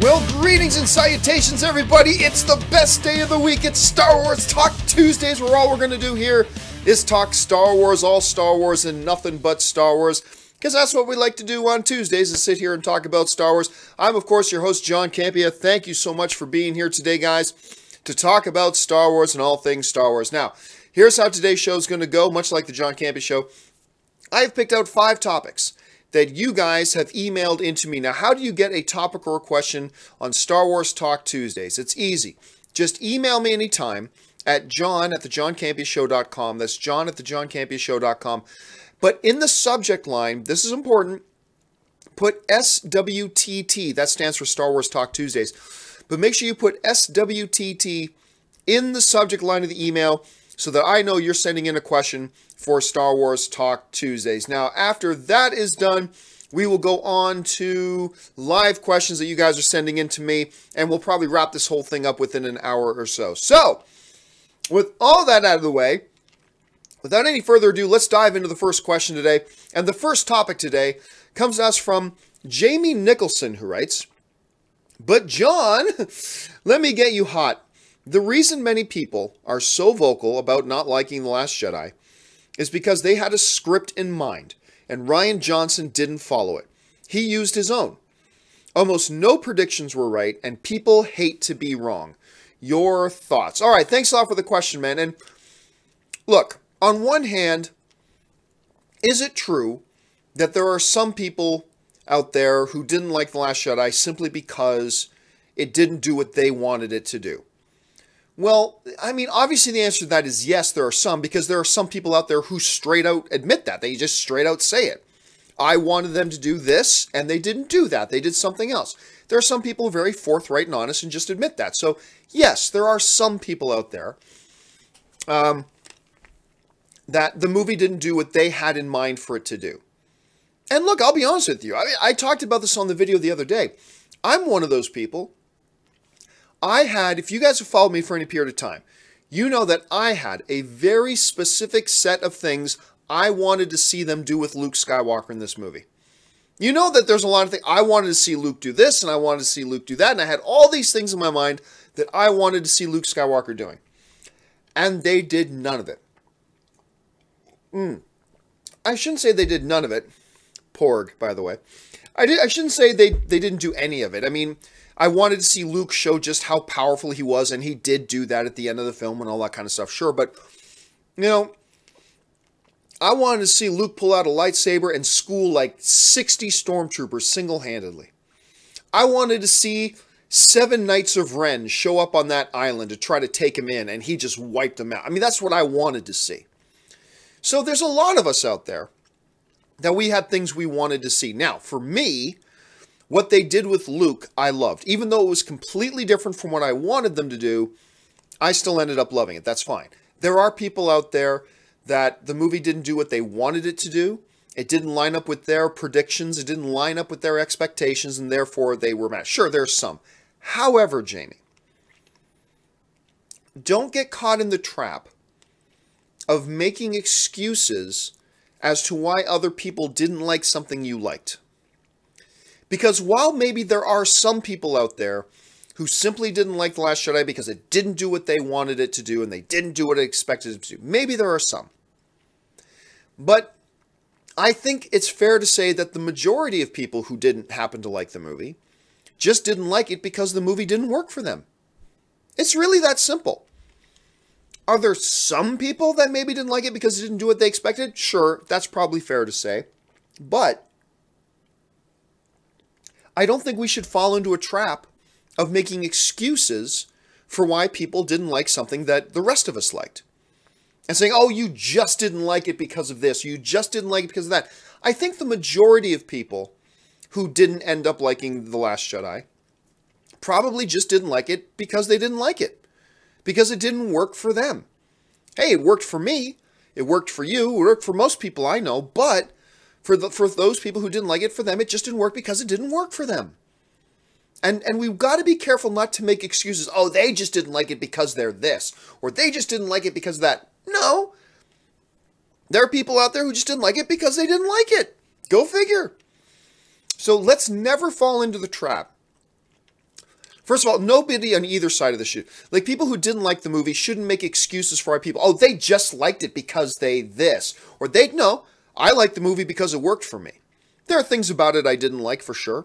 Well, greetings and salutations, everybody. It's the best day of the week. It's Star Wars Talk Tuesdays, where all we're going to do here is talk Star Wars, all Star Wars, and nothing but Star Wars. Because that's what we like to do on Tuesdays, is sit here and talk about Star Wars. I'm, of course, your host, John Campea. Thank you so much for being here today, guys, to talk about Star Wars and all things Star Wars. Now, here's how today's show is going to go, much like the John Campea Show. I've picked out 5 topics that you guys have emailed into me. Now, how do you get a topic or a question on Star Wars Talk Tuesdays? It's easy. Just email me anytime at john@thejohncampeashow.com. That's john@thejohncampeashow.com. But in the subject line, this is important, put SWTT. That stands for Star Wars Talk Tuesdays. But make sure you put SWTT in the subject line of the email so that I know you're sending in a question for Star Wars Talk Tuesdays. Now, after that is done, we will go on to live questions that you guys are sending in to me, and we'll probably wrap this whole thing up within an hour or so. So, with all that out of the way, without any further ado, let's dive into the first question today. And the first topic today comes to us from Jamie Nicholson, who writes, "But John, let me get you hot. The reason many people are so vocal about not liking The Last Jedi is because they had a script in mind, and Rian Johnson didn't follow it. He used his own. Almost no predictions were right, and people hate to be wrong. Your thoughts?" All right, thanks a lot for the question, man. And look, on one hand, is it true that there are some people out there who didn't like The Last Jedi simply because it didn't do what they wanted it to do? Well, I mean, obviously the answer to that is yes, there are some, because there are some people out there who straight out admit that. They just straight out say it. I wanted them to do this, and they didn't do that. They did something else. There are some people who are very forthright and honest and just admit that. So, yes, there are some people out there that the movie didn't do what they had in mind for it to do. And look, I'll be honest with you. I talked about this on the video the other day. I'm one of those people. If you guys have followed me for any period of time, you know that I had a very specific set of things I wanted to see them do with Luke Skywalker in this movie. You know that there's a lot of things. I wanted to see Luke do this, and I wanted to see Luke do that, and I had all these things in my mind that I wanted to see Luke Skywalker doing. And they did none of it. I shouldn't say they did none of it. Porg, by the way. I shouldn't say they didn't do any of it. I mean, I wanted to see Luke show just how powerful he was, and he did do that at the end of the film and all that kind of stuff. Sure, but, you know, I wanted to see Luke pull out a lightsaber and school like 60 stormtroopers single-handedly. I wanted to see 7 Knights of Ren show up on that island to try to take him in, and he just wiped them out. I mean, that's what I wanted to see. So there's a lot of us out there that we had things we wanted to see. Now, for me, what they did with Luke, I loved. Even though it was completely different from what I wanted them to do, I still ended up loving it. That's fine. There are people out there that the movie didn't do what they wanted it to do. It didn't line up with their predictions. It didn't line up with their expectations, and therefore they were mad. Sure, there's some. However, Jamie, don't get caught in the trap of making excuses as to why other people didn't like something you liked. Because while maybe there are some people out there who simply didn't like The Last Jedi because it didn't do what they wanted it to do and they didn't do what it expected it to do, maybe there are some. But I think it's fair to say that the majority of people who didn't happen to like the movie just didn't like it because the movie didn't work for them. It's really that simple. Are there some people that maybe didn't like it because it didn't do what they expected? Sure, that's probably fair to say. But I don't think we should fall into a trap of making excuses for why people didn't like something that the rest of us liked. And saying, oh, you just didn't like it because of this. You just didn't like it because of that. I think the majority of people who didn't end up liking The Last Jedi probably just didn't like it because they didn't like it. Because it didn't work for them. Hey, it worked for me. It worked for you. It worked for most people I know. But for those people who didn't like it, for them, it just didn't work because it didn't work for them. And we've got to be careful not to make excuses. Oh, they just didn't like it because they're this. Or they just didn't like it because of that. No. There are people out there who just didn't like it because they didn't like it. Go figure. So let's never fall into the trap First of all, nobody on either side of the shoot. Like, people who didn't like the movie shouldn't make excuses for our people. Oh, they just liked it because they this. Or no, I liked the movie because it worked for me. There are things about it I didn't like, for sure.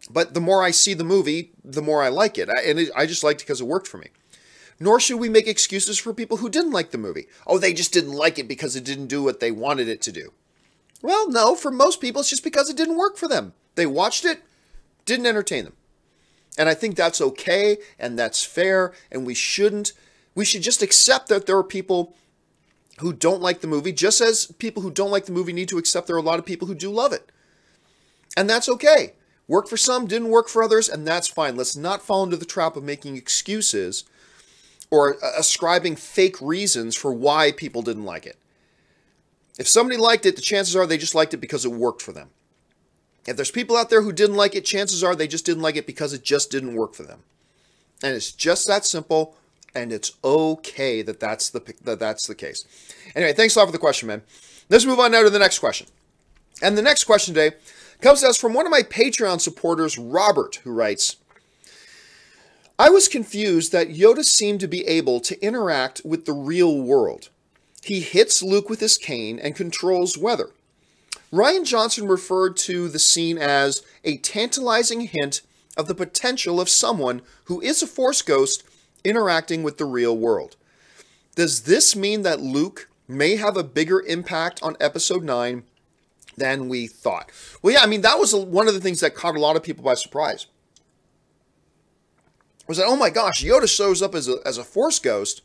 But the more I see the movie, the more I like it. I just liked it because it worked for me. Nor should we make excuses for people who didn't like the movie. Oh, they just didn't like it because it didn't do what they wanted it to do. Well, no, for most people, it's just because it didn't work for them. They watched it, didn't entertain them. And I think that's okay, and that's fair, and we should just accept that there are people who don't like the movie, just as people who don't like the movie need to accept there are a lot of people who do love it. And that's okay. Worked for some, didn't work for others, and that's fine. Let's not fall into the trap of making excuses or ascribing fake reasons for why people didn't like it. If somebody liked it, the chances are they just liked it because it worked for them. If there's people out there who didn't like it, chances are they just didn't like it because it just didn't work for them. And it's just that simple, and it's okay that that's the case. Anyway, thanks a lot for the question, man. Let's move on now to the next question. And the next question today comes to us from one of my Patreon supporters, Robert, who writes, I was confused that Yoda seemed to be able to interact with the real world. He hits Luke with his cane and controls weather. Rian Johnson referred to the scene as a tantalizing hint of the potential of someone who is a Force ghost interacting with the real world. Does this mean that Luke may have a bigger impact on Episode 9 than we thought? Well, yeah, I mean, that was one of the things that caught a lot of people by surprise. Was that, oh my gosh, Yoda shows up as a Force ghost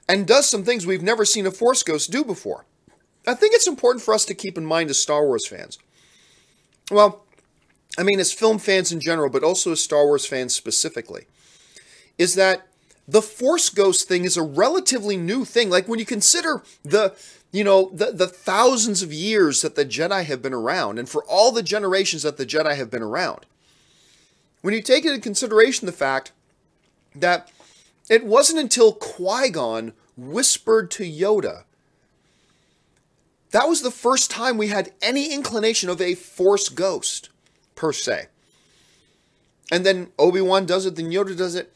and does some things we've never seen a Force ghost do before. I think it's important for us to keep in mind as Star Wars fans. Well, I mean, as film fans in general, but also as Star Wars fans specifically, is that the Force ghost thing is a relatively new thing. Like, when you consider the thousands of years that the Jedi have been around, and for all the generations that the Jedi have been around, when you take into consideration the fact that it wasn't until Qui-Gon whispered to Yoda, that was the first time we had any inclination of a Force ghost, per se. And then Obi-Wan does it, then Yoda does it.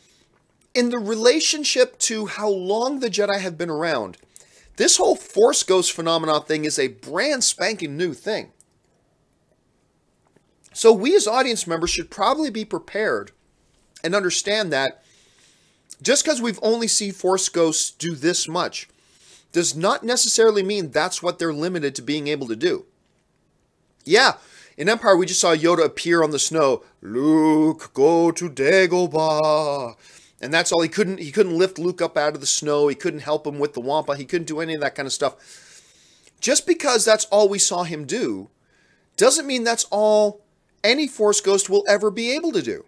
In the relationship to how long the Jedi have been around, this whole Force ghost phenomenon thing is a brand spanking new thing. So we as audience members should probably be prepared and understand that just because we've only seen Force ghosts do this much does not necessarily mean that's what they're limited to being able to do. Yeah, in Empire we just saw Yoda appear on the snow. Luke, go to Dagobah. And that's all. He couldn't lift Luke up out of the snow. He couldn't help him with the Wampa. He couldn't do any of that kind of stuff. Just because that's all we saw him do doesn't mean that's all any Force ghost will ever be able to do.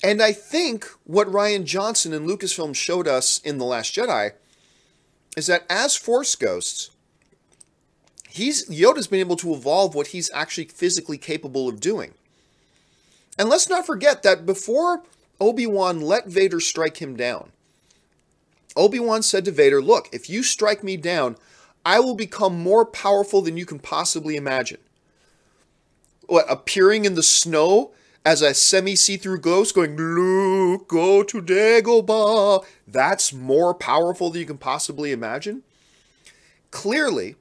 And I think what Rian Johnson and Lucasfilm showed us in The Last Jedi is that as Force ghosts, Yoda's been able to evolve what he's actually physically capable of doing. And let's not forget that before Obi-Wan let Vader strike him down, Obi-Wan said to Vader, look, if you strike me down, I will become more powerful than you can possibly imagine. What, appearing in the snow as a semi-see-through ghost going, Luke, go to Dagobah. That's more powerful than you can possibly imagine. Clearly,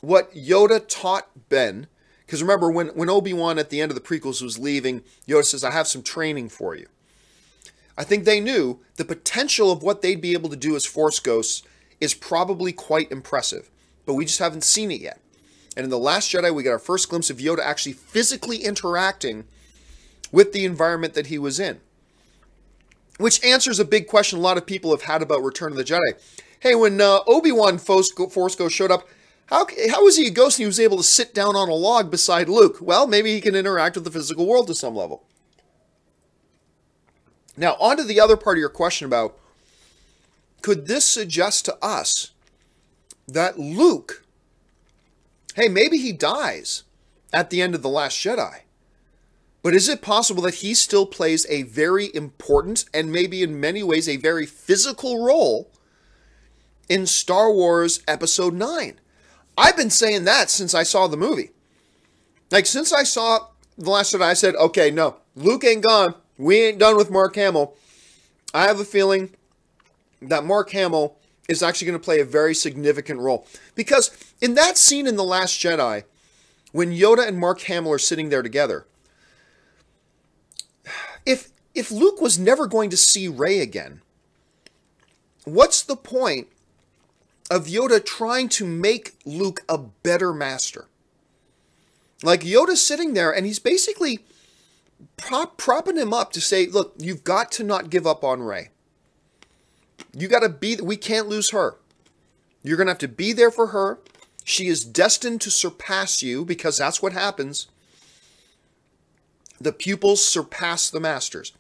what Yoda taught Ben, because remember, when Obi-Wan at the end of the prequels was leaving, Yoda says, I have some training for you. I think they knew the potential of what they'd be able to do as Force ghosts is probably quite impressive, but we just haven't seen it yet. And in The Last Jedi, we got our first glimpse of Yoda actually physically interacting with the environment that he was in. Which answers a big question a lot of people have had about Return of the Jedi. Hey, when Obi-Wan Force Ghost showed up, how was he a ghost and he was able to sit down on a log beside Luke? Well, maybe he can interact with the physical world to some level. Now, on to the other part of your question about, could this suggest to us that Luke, hey, maybe he dies at the end of The Last Jedi, but is it possible that he still plays a very important and maybe in many ways a very physical role in Star Wars Episode 9? I've been saying that since I saw the movie. Like, since I saw The Last Jedi, I said, okay, no, Luke ain't gone. We ain't done with Mark Hamill. I have a feeling that Mark Hamill is actually going to play a very significant role. Because in that scene in The Last Jedi, when Yoda and Mark Hamill are sitting there together, if Luke was never going to see Rey again, what's the point of Yoda trying to make Luke a better master? Like, Yoda's sitting there and he's basically propping him up to say, look, you've got to not give up on Rey. You got to be, we can't lose her. You're going to have to be there for her. She is destined to surpass you, because that's what happens. The pupils surpass the masters.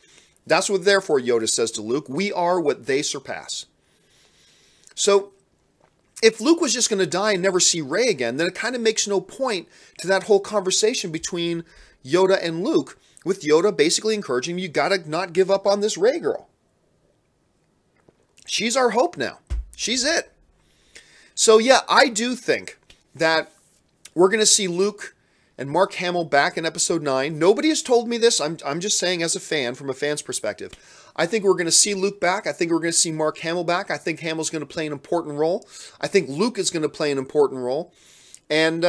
That's what, therefore, Yoda says to Luke. We are what they surpass. So, if Luke was just going to die and never see Rey again, then it kind of makes no point to that whole conversation between Yoda and Luke, with Yoda basically encouraging him, you got to not give up on this Rey girl. She's our hope now. She's it. So, yeah, I do think that we're going to see Luke and Mark Hamill back in Episode 9. Nobody has told me this. I'm just saying as a fan, from a fan's perspective. I think we're going to see Luke back. I think we're going to see Mark Hamill back. I think Hamill's going to play an important role. I think Luke is going to play an important role. And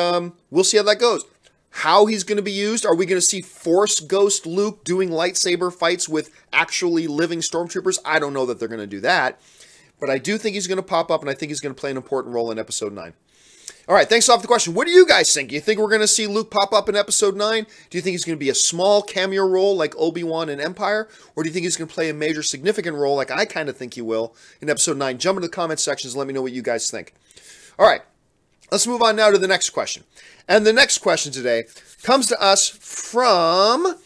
we'll see how that goes. How he's going to be used. Are we going to see Force Ghost Luke doing lightsaber fights with actually living stormtroopers? I don't know that they're going to do that. But I do think he's going to pop up, and I think he's going to play an important role in Episode 9. All right, thanks off the question. What do you guys think? Do you think we're going to see Luke pop up in Episode 9? Do you think he's going to be a small cameo role like Obi-Wan in Empire? Or do you think he's going to play a major significant role like I kind of think he will in Episode 9? Jump into the comment sections and let me know what you guys think. All right, let's move on now to the next question. And the next question today comes to us from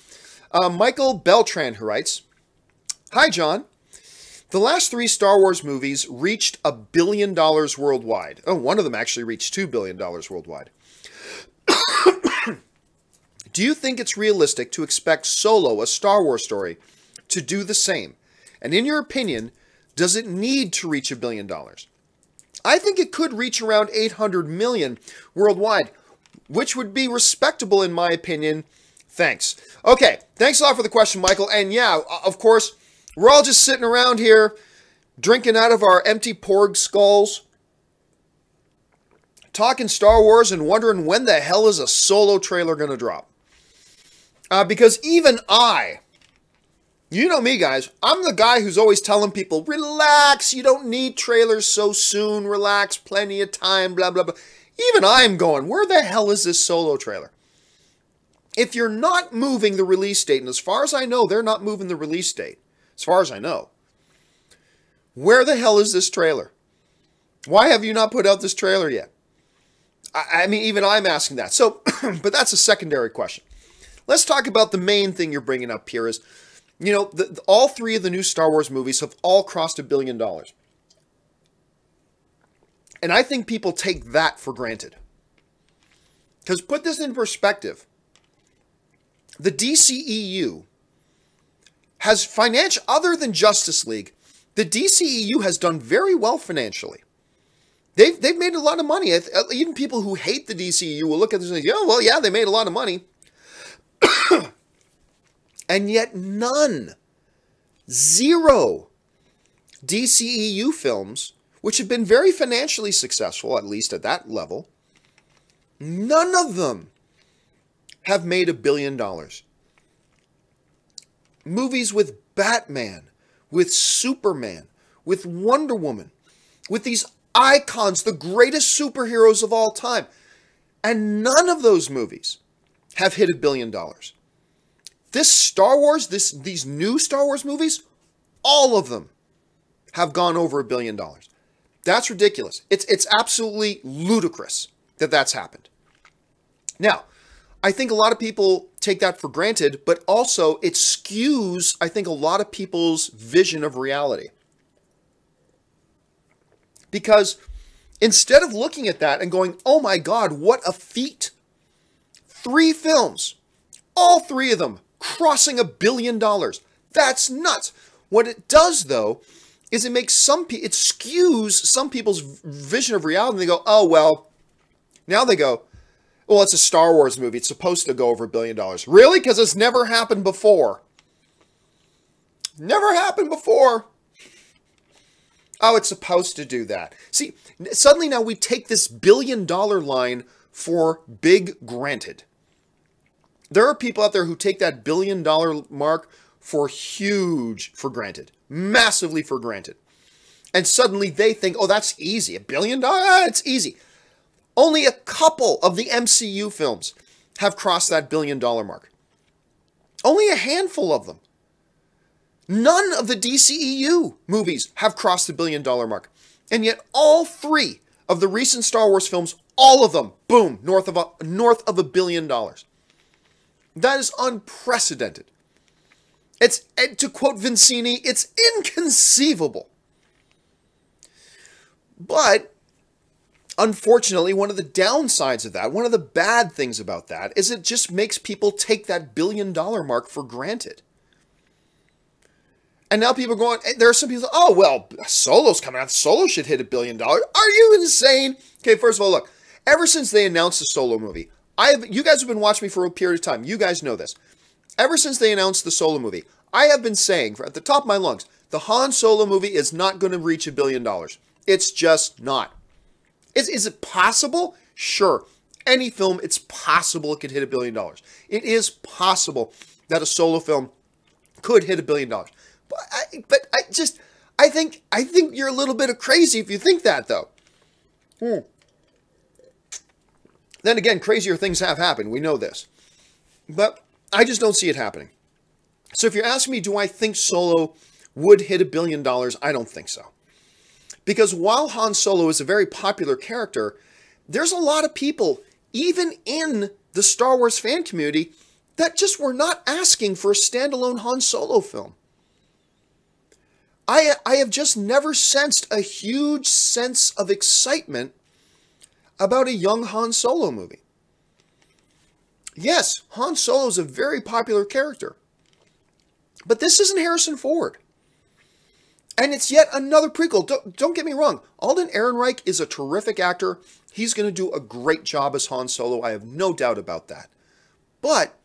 Michael Beltran, who writes, Hi, John. The last 3 Star Wars movies reached $1 billion worldwide. Oh, one of them actually reached $2 billion worldwide. Do you think it's realistic to expect Solo, a Star Wars story, to do the same? And in your opinion, does it need to reach $1 billion? I think it could reach around 800 million worldwide, which would be respectable in my opinion. Thanks. Okay, thanks a lot for the question, Michael. And yeah, of course, we're all just sitting around here, drinking out of our empty porg skulls, talking Star Wars and wondering when the hell is a Solo trailer going to drop. Because even I, you know me guys, I'm the guy who's always telling people, relax, you don't need trailers so soon, relax, plenty of time, blah, blah, blah. Even I'm going, where the hell is this Solo trailer? If you're not moving the release date, and as far as I know, they're not moving the release date, as far as I know. Where the hell is this trailer? Why have you not put out this trailer yet? I mean, even I'm asking that. So, but that's a secondary question. Let's talk about the main thing you're bringing up here is, you know, all 3 of the new Star Wars movies have all crossed $1 billion. And I think people take that for granted. Because put this in perspective. The DCEU has financial, other than Justice League, the DCEU has done very well financially. They've made a lot of money. Even people who hate the DCEU will look at this and say, oh, well, yeah, they made a lot of money. And yet none, 0 DCEU films, which have been very financially successful, at least at that level, none of them have made $1 billion. Movies with Batman, with Superman, with Wonder Woman, with these icons, the greatest superheroes of all time. And none of those movies have hit $1 billion. This Star Wars, these new Star Wars movies, all of them have gone over $1 billion. That's ridiculous. It's absolutely ludicrous that that's happened. Now, I think a lot of people take that for granted, but also it skews, I think, a lot of people's vision of reality. Because instead of looking at that and going, oh my God, what a feat. 3 films, all 3 of them crossing $1 billion. That's nuts. What it does, though, is it makes it skews some people's vision of reality. And they go, oh, well, now they go, well, it's a Star Wars movie. It's supposed to go over $1 billion. Really? Because it's never happened before. Never happened before. Oh, it's supposed to do that. See, suddenly now we take this billion-dollar line for big granted. There are people out there who take that billion-dollar mark for granted. Massively for granted. And suddenly they think, oh, that's easy. $1 billion? Ah, it's easy. Only a couple of the MCU films have crossed that billion-dollar mark. Only a handful of them. None of the DCEU movies have crossed the billion-dollar mark. And yet all 3 of the recent Star Wars films, all of them, boom, north of $1 billion. That is unprecedented. It's, to quote Vincini, it's inconceivable. But, unfortunately, one of the downsides of that, one of the bad things about that, is it just makes people take that billion-dollar mark for granted. And now people are going, there are some people, oh, well, Solo's coming out. Solo should hit $1 billion. Are you insane? Okay, first of all, look, ever since they announced the Solo movie, you guys have been watching me for a period of time. You guys know this. Ever since they announced the Solo movie, I have been saying, at the top of my lungs, the Han Solo movie is not going to reach $1 billion. It's just not. Is it possible? Sure. Any film, it's possible it could hit $1 billion. It is possible that a Solo film could hit $1 billion. But I think you're a little bit of crazy if you think that, though. Then again, crazier things have happened. We know this. But I just don't see it happening. So if you're asking me, do I think Solo would hit $1 billion? I don't think so. Because while Han Solo is a very popular character, there's a lot of people, even in the Star Wars fan community, that just were not asking for a standalone Han Solo film. I have just never sensed a huge sense of excitement about a young Han Solo movie. Yes, Han Solo is a very popular character. But this isn't Harrison Ford. And it's yet another prequel. Don't get me wrong. Alden Ehrenreich is a terrific actor. He's going to do a great job as Han Solo. I have no doubt about that. But,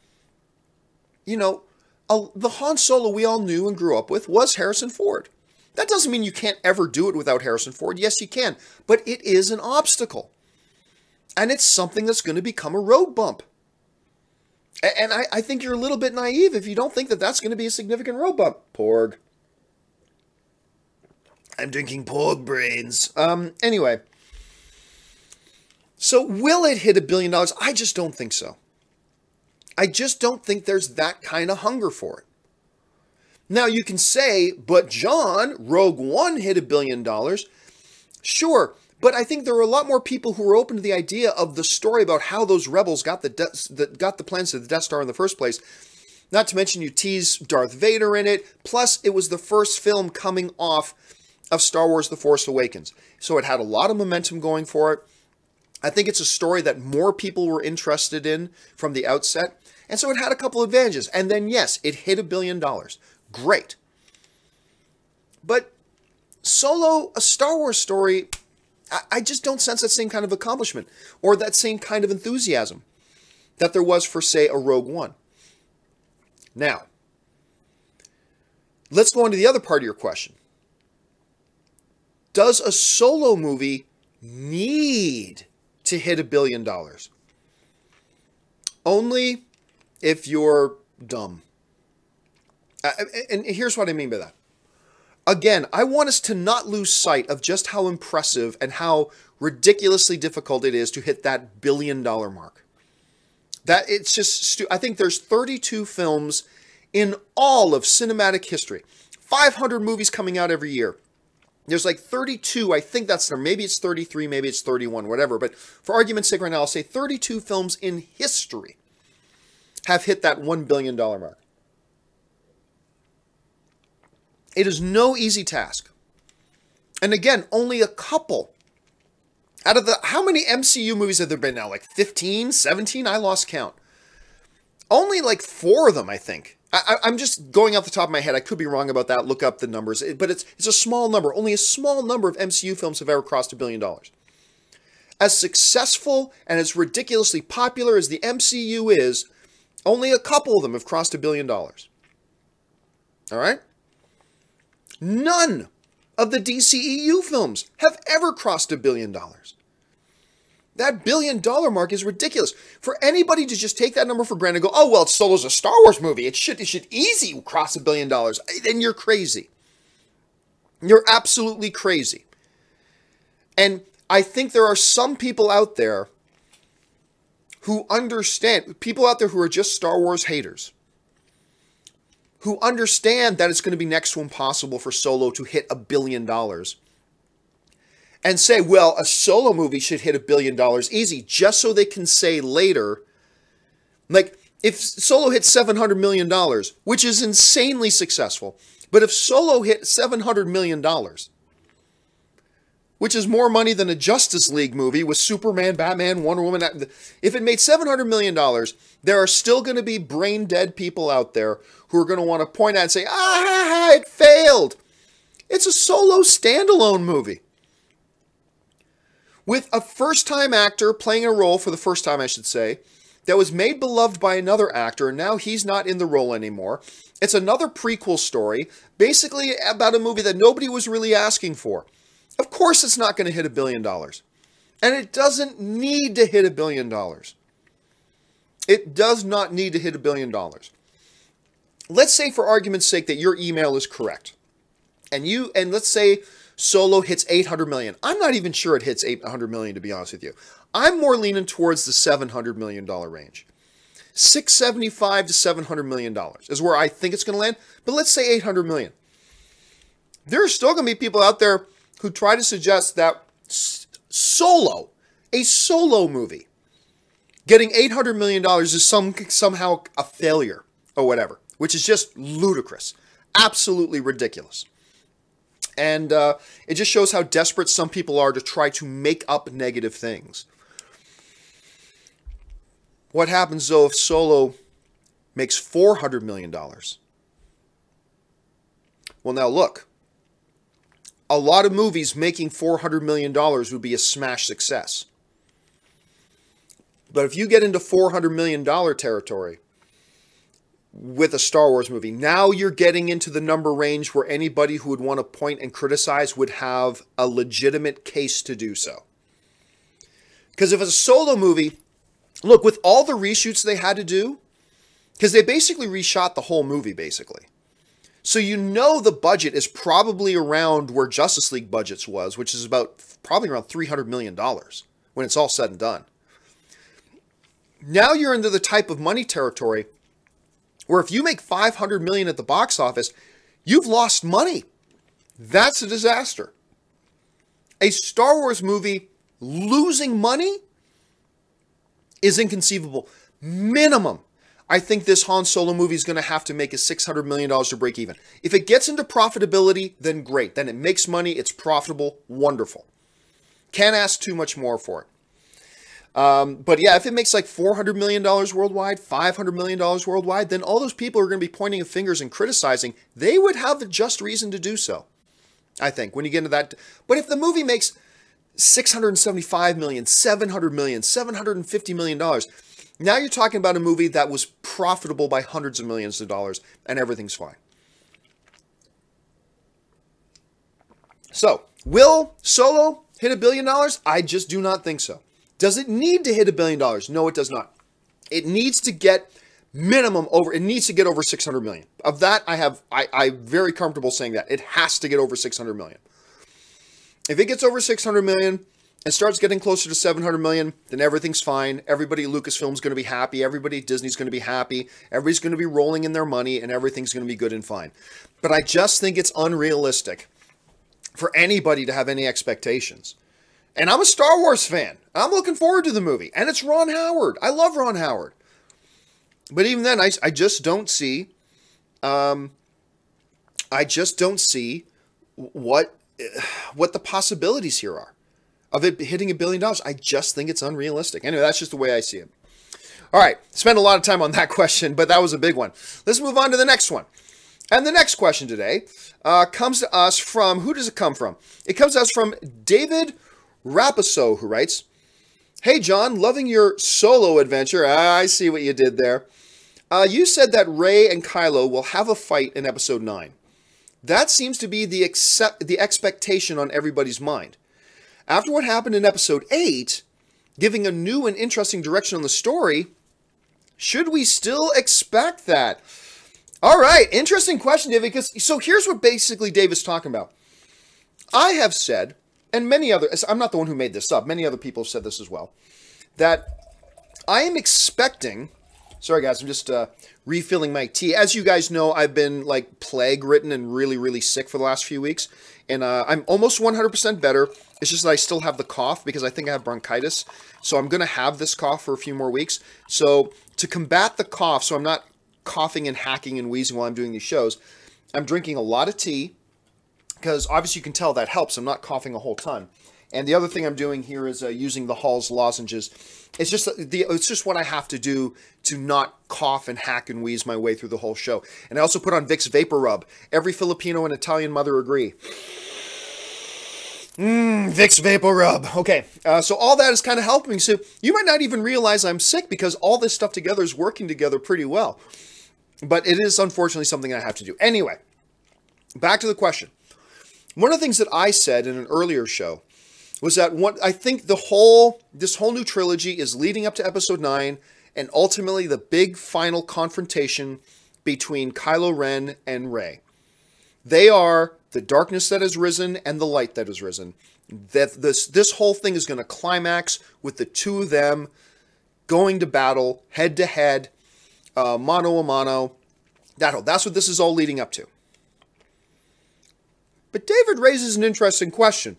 you know, the Han Solo we all knew and grew up with was Harrison Ford. That doesn't mean you can't ever do it without Harrison Ford. Yes, you can. But it is an obstacle. And it's something that's going to become a road bump. And I think you're a little bit naive if you don't think that that's going to be a significant road bump. Porg. I'm drinking porg brains. Anyway. So will it hit $1 billion? I just don't think so. I just don't think there's that kind of hunger for it. Now you can say, but John, Rogue One hit $1 billion. Sure, but I think there were a lot more people who were open to the idea of the story about how those rebels got the plans to the Death Star in the first place. Not to mention you tease Darth Vader in it. Plus, it was the first film coming off of Star Wars The Force Awakens. So it had a lot of momentum going for it. I think it's a story that more people were interested in from the outset. And so it had a couple of advantages. And then, yes, it hit $1 billion. Great. But Solo, a Star Wars story, I just don't sense that same kind of accomplishment or that same kind of enthusiasm that there was for, say, a Rogue One. Now, let's go on to the other part of your question. Does a Solo movie need to hit $1 billion? Only if you're dumb. And here's what I mean by that. Again, I want us to not lose sight of just how impressive and how ridiculously difficult it is to hit that $1 billion mark. That it's just, I think there's 32 films in all of cinematic history. 500 movies coming out every year. There's like 32, I think that's there. Maybe it's 33, maybe it's 31, whatever. But for argument's sake right now, I'll say 32 films in history have hit that $1 billion mark. It is no easy task. And again, only a couple. Out of the, how many MCU movies have there been now? Like 15, 17? I lost count. Only like 4 of them, I think. I'm just going off the top of my head. I could be wrong about that. Look up the numbers. But it's a small number. Only a small number of MCU films have ever crossed $1 billion. As successful and as ridiculously popular as the MCU is, only a couple of them have crossed $1 billion. All right? None of the DCEU films have ever crossed $1 billion. That $1 billion mark is ridiculous. For anybody to just take that number for granted and go, oh, well, Solo's a Star Wars movie. It should easy cross $1 billion. Then you're crazy. You're absolutely crazy. And I think there are some people out there who understand, people out there who are just Star Wars haters, who understand that it's going to be next to impossible for Solo to hit $1 billion, and say, well, a Solo movie should hit $1 billion easy, just so they can say later, like, if Solo hit $700 million, which is insanely successful, but if Solo hit $700 million, which is more money than a Justice League movie with Superman, Batman, Wonder Woman. If it made $700 million, there are still going to be brain-dead people out there who are going to want to point at and say, ah, it failed. It's a Solo standalone movie. With a first-time actor playing a role, for the first time I should say, that was made beloved by another actor, and now he's not in the role anymore. It's another prequel story, basically about a movie that nobody was really asking for. Of course it's not going to hit $1 billion. And it doesn't need to hit $1 billion. It does not need to hit $1 billion. Let's say, for argument's sake, that your email is correct. And let's say Solo hits 800 million. I'm not even sure it hits 800 million, to be honest with you. I'm more leaning towards the $700 million range. $675 to $700 million is where I think it's going to land. But let's say 800 million. There are still going to be people out there who try to suggest that Solo, a Solo movie, getting $800 million is somehow a failure or whatever, which is just ludicrous. Absolutely ridiculous. And it just shows how desperate some people are to try to make up negative things. What happens, though, if Solo makes $400 million? Well, now look. A lot of movies making $400 million would be a smash success. But if you get into $400 million territory with a Star Wars movie, now you're getting into the number range where anybody who would want to point and criticize would have a legitimate case to do so. Because if it's a Solo movie, look, with all the reshoots they had to do, because they basically reshot the whole movie, basically. So you know the budget is probably around where Justice League budgets was, which is probably around $300 million when it's all said and done. Now you're into the type of money territory where if you make $500 million at the box office, you've lost money. That's a disaster. A Star Wars movie losing money is inconceivable. Minimum, I think this Han Solo movie is going to have to make a $600 million to break even. If it gets into profitability, then great. Then it makes money, it's profitable, wonderful. Can't ask too much more for it. But yeah, if it makes like $400 million worldwide, $500 million worldwide, then all those people are going to be pointing fingers and criticizing. They would have a just reason to do so, I think, when you get into that. But if the movie makes $675 million, $700 million, $750 million, now you're talking about a movie that was profitable by hundreds of millions of dollars, and everything's fine. So, will Solo hit $1 billion? I just do not think so. Does it need to hit $1 billion? No, it does not. It needs to get it needs to get over 600 million. Of that, I'm very comfortable saying that. It has to get over 600 million. If it gets over 600 million and starts getting closer to 700 million, then everything's fine. Everybody at Lucasfilm's going to be happy. Everybody at Disney's going to be happy. Everybody's going to be rolling in their money, and everything's going to be good and fine. But I just think it's unrealistic for anybody to have any expectations. And I'm a Star Wars fan. I'm looking forward to the movie. And it's Ron Howard. I love Ron Howard. But even then, I just don't see... what the possibilities here are of it hitting $1 billion. I just think it's unrealistic. Anyway, that's just the way I see it. All right, spent a lot of time on that question, but that was a big one. Let's move on to the next one. And the next question today comes to us from, who does it come from? It comes to us from David Raposo, who writes, "Hey John, loving your Solo adventure." I see what you did there. You said that Rey and Kylo will have a fight in episode 9. That seems to be the expectation on everybody's mind. After what happened in episode 8, giving a new and interesting direction on the story, should we still expect that? All right, interesting question, David, because so here's what basically Dave is talking about. I have said, and many others, I'm not the one who made this up, many other people have said this as well, that I am expecting, sorry guys, I'm just refilling my tea. As you guys know, I've been like plague-ridden and really, really sick for the last few weeks, and I'm almost 100% better. It's just that I still have the cough because I think I have bronchitis, so I'm going to have this cough for a few more weeks. So to combat the cough, so I'm not coughing and hacking and wheezing while I'm doing these shows, I'm drinking a lot of tea, because obviously you can tell that helps. I'm not coughing a whole ton. And the other thing I'm doing here is using the Hall's lozenges. It's just what I have to do to not cough and hack and wheeze my way through the whole show. And I also put on Vicks Vapor Rub. Every Filipino and Italian mother agree. Vicks Vapor Rub. Okay, so all that is kind of helping me. So you might not even realize I'm sick because all this stuff together is working together pretty well. But it is unfortunately something I have to do. Anyway, back to the question. One of the things that I said in an earlier show was that I think this whole new trilogy is leading up to episode 9 and ultimately the big final confrontation between Kylo Ren and Rey. They are the darkness that has risen and the light that has risen. That this whole thing is going to climax with the two of them going to battle head to head, mano a mano. That's what this is all leading up to. But David raises an interesting question.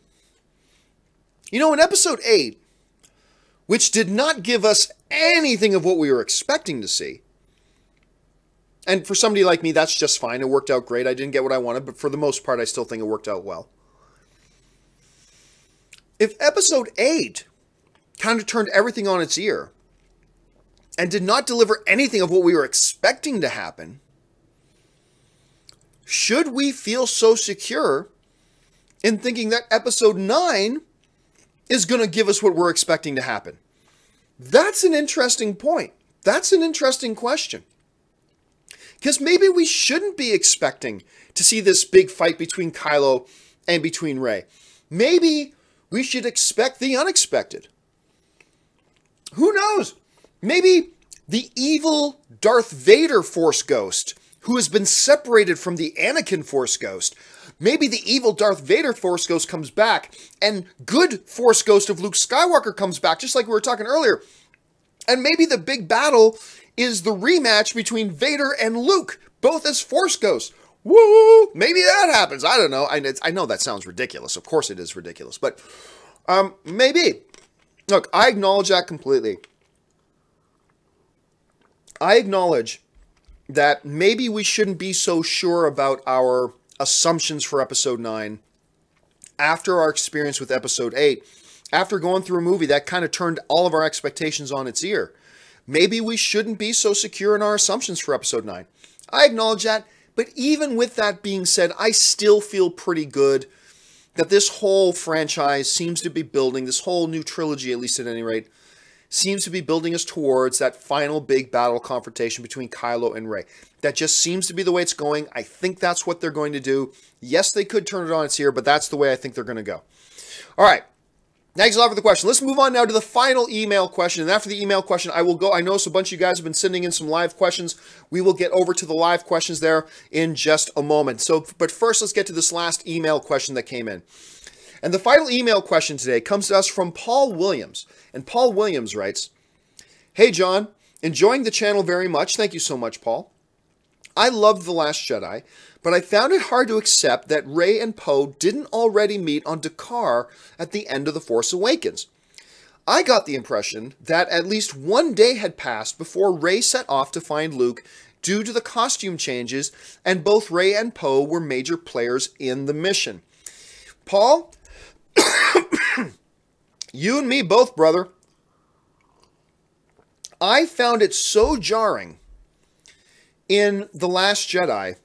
You know, in episode 8, which did not give us anything of what we were expecting to see, and for somebody like me, that's just fine. It worked out great. I didn't get what I wanted, but for the most part, I still think it worked out well. If episode 8 kind of turned everything on its ear and did not deliver anything of what we were expecting to happen, should we feel so secure in thinking that episode 9 is going to give us what we're expecting to happen? That's an interesting point. That's an interesting question. Because maybe we shouldn't be expecting to see this big fight between Kylo and between Rey. Maybe we should expect the unexpected. Who knows? Maybe the evil Darth Vader Force Ghost, who has been separated from the Anakin Force Ghost. Maybe the evil Darth Vader Force Ghost comes back, and good Force Ghost of Luke Skywalker comes back, just like we were talking earlier. And maybe the big battle is the rematch between Vader and Luke, both as Force Ghosts. Woo! Maybe that happens. I don't know. I know that sounds ridiculous. Of course it is ridiculous. But maybe. Look, I acknowledge that completely. I acknowledge that maybe we shouldn't be so sure about our assumptions for episode 9 after our experience with episode 8, after going through a movie that kind of turned all of our expectations on its ear. Maybe we shouldn't be so secure in our assumptions for episode 9. I acknowledge that, but even with that being said, I still feel pretty good that this whole franchise seems to be building, this whole new trilogy, at least at any rate, seems to be building us towards that final big battle confrontation between Kylo and Rey. That just seems to be the way it's going. I think that's what they're going to do. Yes, they could turn it on its ear, but that's the way I think they're going to go. All right. Thanks a lot for the question. Let's move on now to the final email question. And after the email question, I will go. I noticed a bunch of you guys have been sending in some live questions. We will get over to the live questions there in just a moment. But first, let's get to this last email question that came in. And the final email question today comes to us from Paul Williams. And Paul Williams writes, "Hey, John, enjoying the channel very much. Thank you so much, Paul. I loved The Last Jedi, but I found it hard to accept that Rey and Poe didn't already meet on Dakar at the end of The Force Awakens. I got the impression that at least one day had passed before Rey set off to find Luke due to the costume changes, and both Rey and Poe were major players in the mission." Paul, you and me both, brother. I found it so jarring in The Last Jedi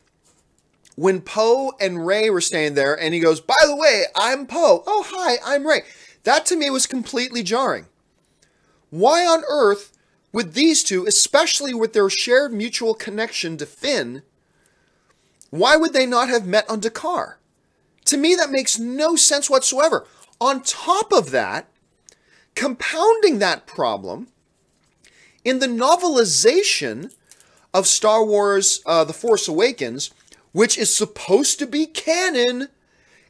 when Poe and Rey were staying there, and he goes, "By the way, I'm Poe. Oh, hi, I'm Rey." That to me was completely jarring. Why on earth would these two, especially with their shared mutual connection to Finn, Why would they not have met on Dakar? To me, that makes no sense whatsoever. On top of that, compounding that problem, in the novelization of Star Wars The Force Awakens, which is supposed to be canon,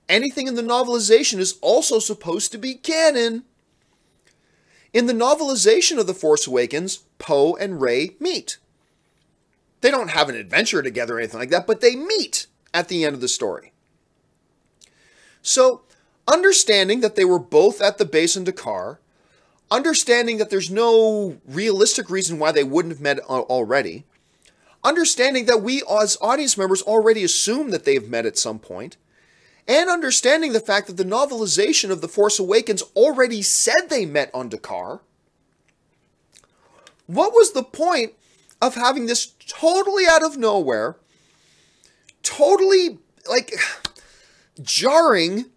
anything in the novelization is also supposed to be canon. In the novelization of The Force Awakens, Poe and Rey meet. They don't have an adventure together or anything like that, but they meet at the end of the story. So, understanding that they were both at the base in Dakar, understanding that there's no realistic reason why they wouldn't have met already, understanding that we as audience members already assume that they've met at some point, and understanding the fact that the novelization of The Force Awakens already said they met on Dakar, what was the point of having this totally out of nowhere, totally, like, jarring,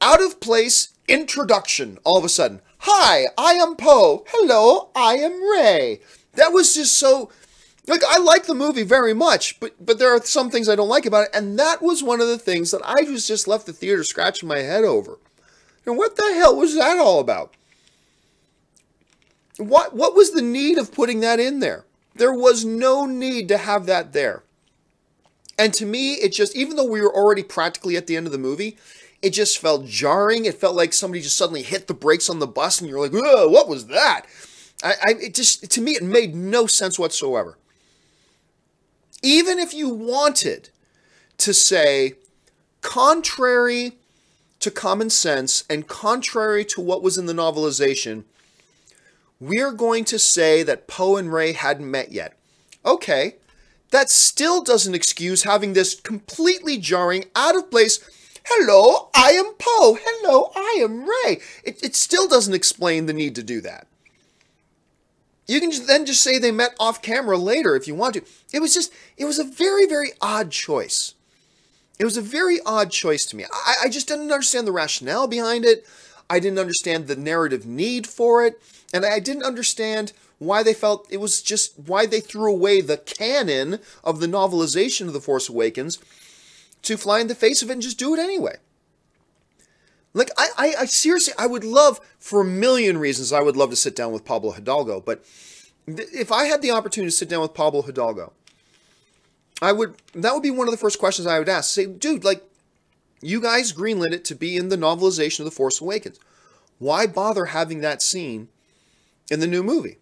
out of place introduction all of a sudden? Hi, I am Poe. Hello, I am Rey. That was just so, like, I like the movie very much, but there are some things I don't like about it, and that was one of the things that I was just left the theater scratching my head over. And what the hell was that all about? What was the need of putting that in there? There was no need to have that there. And to me, it just, even though we were already practically at the end of the movie, it just felt jarring. It felt like somebody just suddenly hit the brakes on the bus and you're like, whoa, what was that? It just, to me, it made no sense whatsoever. Even if you wanted to say, contrary to common sense and contrary to what was in the novelization, we're going to say that Poe and Rey hadn't met yet. Okay, that still doesn't excuse having this completely jarring, out of place, hello, I am Poe, hello, I am Rey. It still doesn't explain the need to do that. You can then just say they met off camera later if you want to. It was a very, very odd choice. It was a very odd choice to me. I just didn't understand the rationale behind it. I didn't understand the narrative need for it. And I didn't understand why they felt it was just, why they threw away the canon of the novelization of The Force Awakens to fly in the face of it and just do it anyway. Like, I seriously, I would love, for a million reasons, I would love to sit down with Pablo Hidalgo, but if I had the opportunity to sit down with Pablo Hidalgo, that would be one of the first questions I would ask. Say, dude, like, you guys greenlit it to be in the novelization of The Force Awakens. Why bother having that scene in the new movie?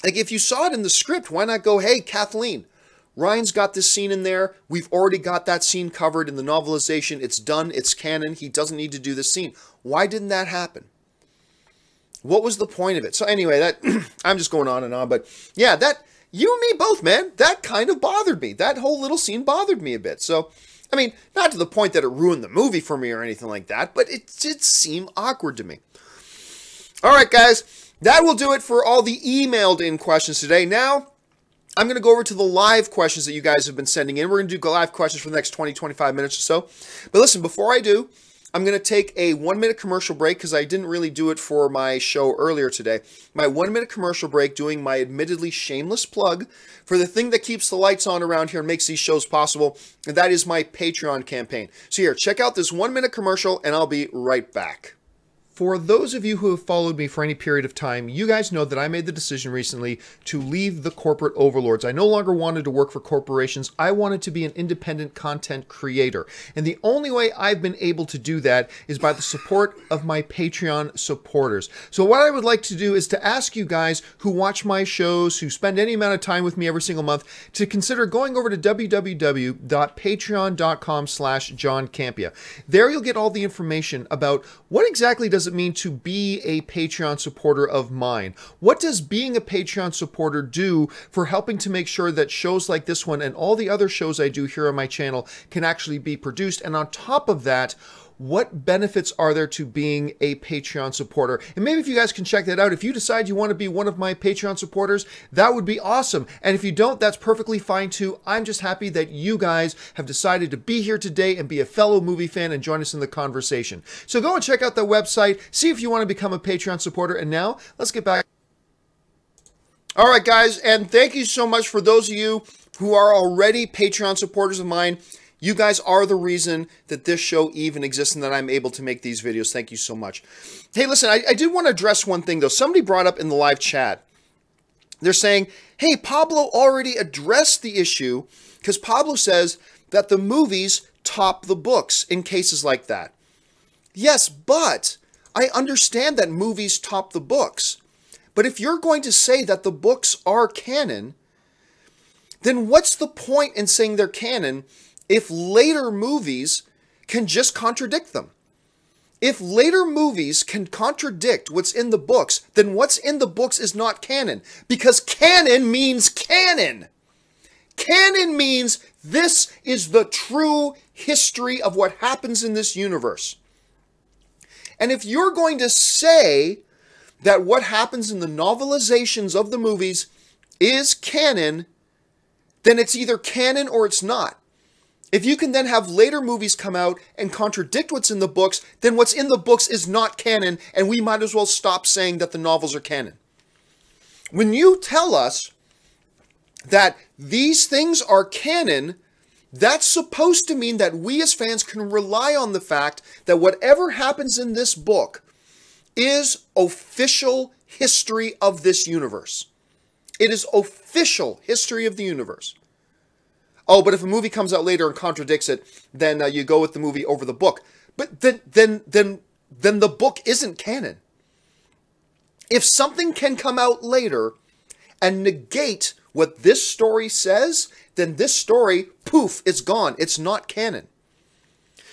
Like, if you saw it in the script, why not go, hey, Kathleen, Ryan's got this scene in there. We've already got that scene covered in the novelization. It's done. It's canon. He doesn't need to do this scene. Why didn't that happen? What was the point of it? So anyway, that I'm just going on and on. But yeah, that, you and me both, man, that kind of bothered me. That whole little scene bothered me a bit. So, I mean, not to the point that it ruined the movie for me or anything like that, but it did seem awkward to me. All right, guys, that will do it for all the emailed in questions today. Now, I'm going to go over to the live questions that you guys have been sending in. We're going to do live questions for the next 20-25 minutes or so. But listen, before I do, I'm going to take a 1-minute commercial break because I didn't really do it for my show earlier today. My 1-minute commercial break doing my admittedly shameless plug for the thing that keeps the lights on around here and makes these shows possible, and that is my Patreon campaign. So here, check out this 1-minute commercial and I'll be right back. For those of you who have followed me for any period of time, you guys know that I made the decision recently to leave the corporate overlords. I no longer wanted to work for corporations. I wanted to be an independent content creator. And the only way I've been able to do that is by the support of my Patreon supporters. So what I would like to do is to ask you guys who watch my shows, who spend any amount of time with me every single month, to consider going over to www.patreon.com/John Campea. There you'll get all the information about what exactly does it mean to be a Patreon supporter of mine? What does being a Patreon supporter do for helping to make sure that shows like this one and all the other shows I do here on my channel can actually be produced? And on top of that, what benefits are there to being a Patreon supporter? And maybe if you guys can check that out, if you decide you want to be one of my Patreon supporters, that would be awesome. And if you don't, that's perfectly fine too. I'm just happy that you guys have decided to be here today and be a fellow movie fan and join us in the conversation. So go and check out the website, see if you want to become a Patreon supporter. And now, let's get back. All right, guys, and thank you so much for those of you who are already Patreon supporters of mine. You guys are the reason that this show even exists and that I'm able to make these videos. Thank you so much. Hey, listen, I did want to address one thing, though. Somebody brought up in the live chat, they're saying, hey, Pablo already addressed the issue because Pablo says that the movies top the books in cases like that. Yes, but I understand that movies top the books. But if you're going to say that the books are canon, then what's the point in saying they're canon if later movies can just contradict them? If later movies can contradict what's in the books, then what's in the books is not canon. Because canon means canon. Canon means this is the true history of what happens in this universe. And if you're going to say that what happens in the novelizations of the movies is canon, then it's either canon or it's not. If you can then have later movies come out and contradict what's in the books, then what's in the books is not canon, and we might as well stop saying that the novels are canon. When you tell us that these things are canon, that's supposed to mean that we as fans can rely on the fact that whatever happens in this book is official history of this universe. It is official history of the universe. Oh, but if a movie comes out later and contradicts it, then you go with the movie over the book. But then the book isn't canon. If something can come out later and negate what this story says, then this story, poof, it's gone. It's not canon.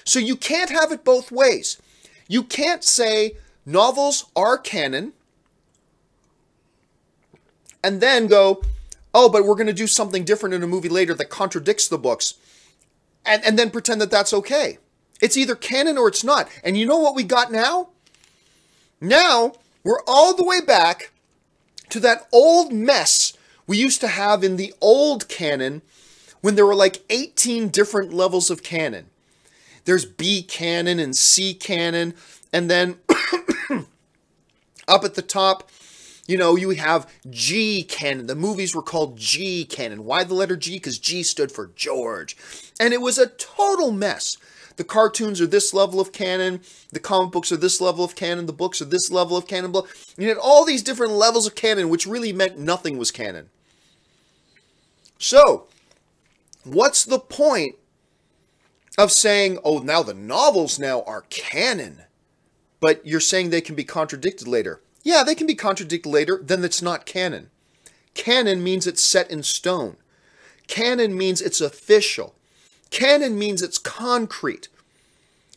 So you can't have it both ways. You can't say novels are canon and then go, oh, but we're going to do something different in a movie later that contradicts the books, and then pretend that that's okay. It's either canon or it's not. And you know what we got now? Now, we're all the way back to that old mess we used to have in the old canon when there were like 18 different levels of canon. There's B canon and C canon, and then up at the top, you know, you have G canon. The movies were called G canon. Why the letter G? Because G stood for George. And it was a total mess. The cartoons are this level of canon. The comic books are this level of canon. The books are this level of canon. You had all these different levels of canon, which really meant nothing was canon. So, what's the point of saying, oh, now the novels now are canon, but you're saying they can be contradicted later? Yeah, they can be contradicted later, then it's not canon. Canon means it's set in stone. Canon means it's official. Canon means it's concrete.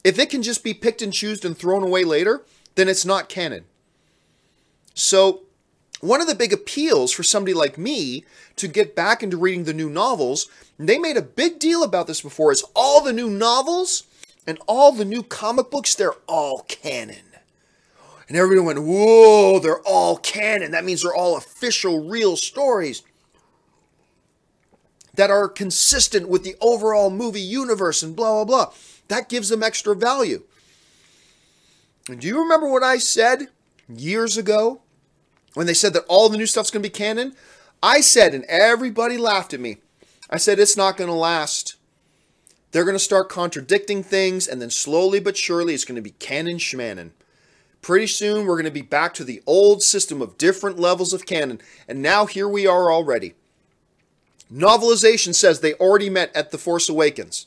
If it can just be picked and chosen and thrown away later, then it's not canon. So, one of the big appeals for somebody like me to get back into reading the new novels, they made a big deal about this before, is all the new novels and all the new comic books, they're all canon. And everyone went, whoa, they're all canon. That means they're all official, real stories that are consistent with the overall movie universe and blah, blah, blah. That gives them extra value. And do you remember what I said years ago when they said that all the new stuff's going to be canon? I said, and everybody laughed at me, I said, it's not going to last. They're going to start contradicting things, and then slowly but surely it's going to be canon schmanon. Pretty soon, we're going to be back to the old system of different levels of canon. And now here we are already. Novelization says they already met at The Force Awakens.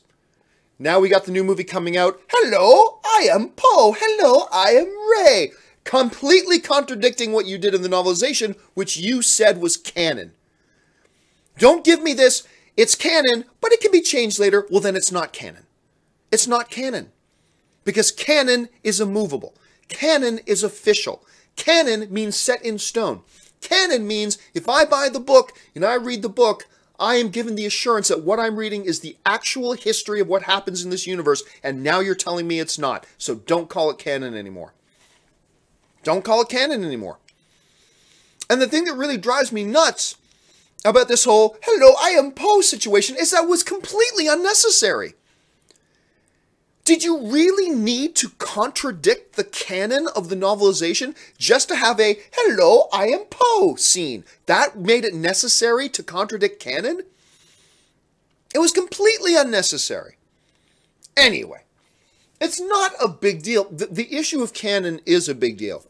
Now we got the new movie coming out. Hello, I am Poe. Hello, I am Rey. Completely contradicting what you did in the novelization, which you said was canon. Don't give me this, it's canon, but it can be changed later. Well, then it's not canon. It's not canon. Because canon is immovable. Canon is official. Canon means set in stone. Canon means if I buy the book and I read the book, I am given the assurance that what I'm reading is the actual history of what happens in this universe, and now you're telling me it's not. So don't call it canon anymore. Don't call it canon anymore. And the thing that really drives me nuts about this whole, hello, I am Poe situation is that it was completely unnecessary. Did you really need to contradict the canon of the novelization just to have a, hello, I am Poe scene? That made it necessary to contradict canon? It was completely unnecessary. Anyway, it's not a big deal. The issue of canon is a big deal.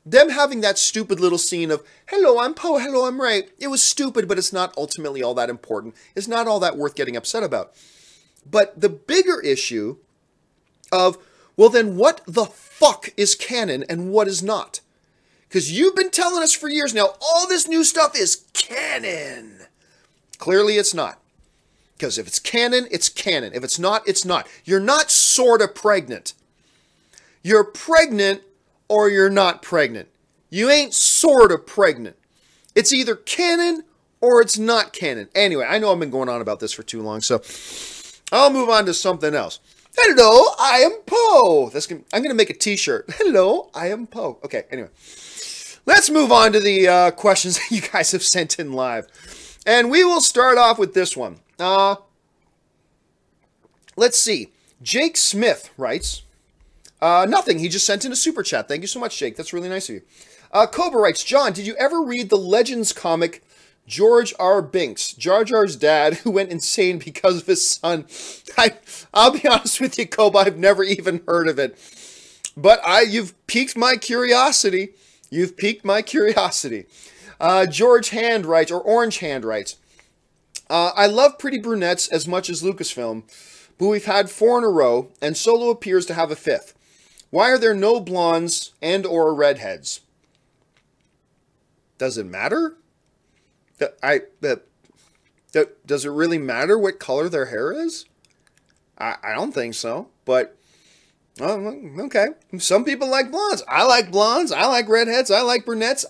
Them having that stupid little scene of, hello, I'm Poe, hello, I'm Rey. It was stupid, but it's not ultimately all that important. It's not all that worth getting upset about. But the bigger issue of, well, then what the fuck is canon and what is not? Because you've been telling us for years now, all this new stuff is canon. Clearly it's not. Because if it's canon, it's canon. If it's not, it's not. You're not sort of pregnant. You're pregnant or you're not pregnant. You ain't sort of pregnant. It's either canon or it's not canon. Anyway, I know I've been going on about this for too long, so I'll move on to something else. Hello, I am Poe. I'm going to make a t-shirt. Hello, I am Poe. Okay, anyway. Let's move on to the questions that you guys have sent in live. And we will start off with this one. Let's see. Jake Smith writes, nothing. He just sent in a super chat. Thank you so much, Jake. That's really nice of you. Cobra writes, John, did you ever read the Legends comic George R. Binks, Jar Jar's dad, who went insane because of his son? I'll be honest with you, Cobra, I've never even heard of it. But you've piqued my curiosity. You've piqued my curiosity. George Hand writes, or Orange Hand writes, I love Pretty Brunettes as much as Lucasfilm, but we've had 4 in a row, and Solo appears to have a 5th. Why are there no blondes and or redheads? Does it matter? Does it really matter what color their hair is? I don't think so, but okay. Some people like blondes. I like blondes. I like redheads. I like brunettes.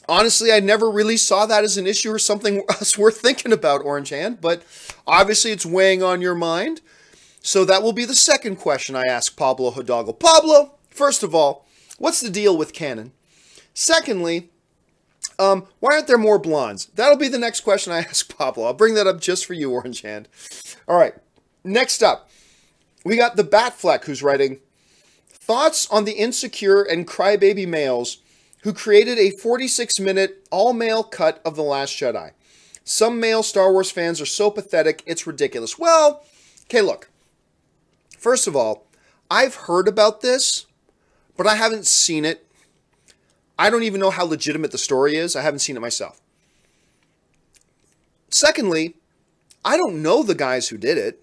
Honestly, I never really saw that as an issue or something else worth thinking about, Orange Hand, but obviously it's weighing on your mind. So that will be the second question I ask Pablo Hidalgo. Pablo, first of all, what's the deal with canon? Secondly, why aren't there more blondes? That'll be the next question I ask Pablo. I'll bring that up just for you, Orange Hand. All right, next up, we got the Batfleck who's writing, thoughts on the insecure and crybaby males who created a 46-minute all-male cut of The Last Jedi. Some male Star Wars fans are so pathetic, it's ridiculous. Well, okay, look. First of all, I've heard about this, but I haven't seen it. I don't even know how legitimate the story is. I haven't seen it myself. Secondly, I don't know the guys who did it.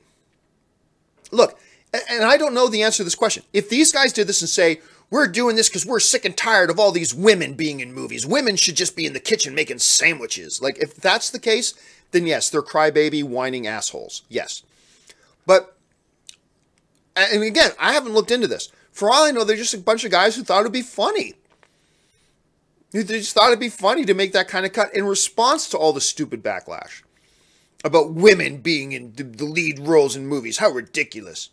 Look, and I don't know the answer to this question. If these guys did this and say, we're doing this because we're sick and tired of all these women being in movies. Women should just be in the kitchen making sandwiches. Like, if that's the case, then yes, they're crybaby, whining assholes. Yes. But, and again, I haven't looked into this. For all I know, they're just a bunch of guys who thought it would be funny. They just thought it'd be funny to make that kind of cut in response to all the stupid backlash about women being in the lead roles in movies. How ridiculous.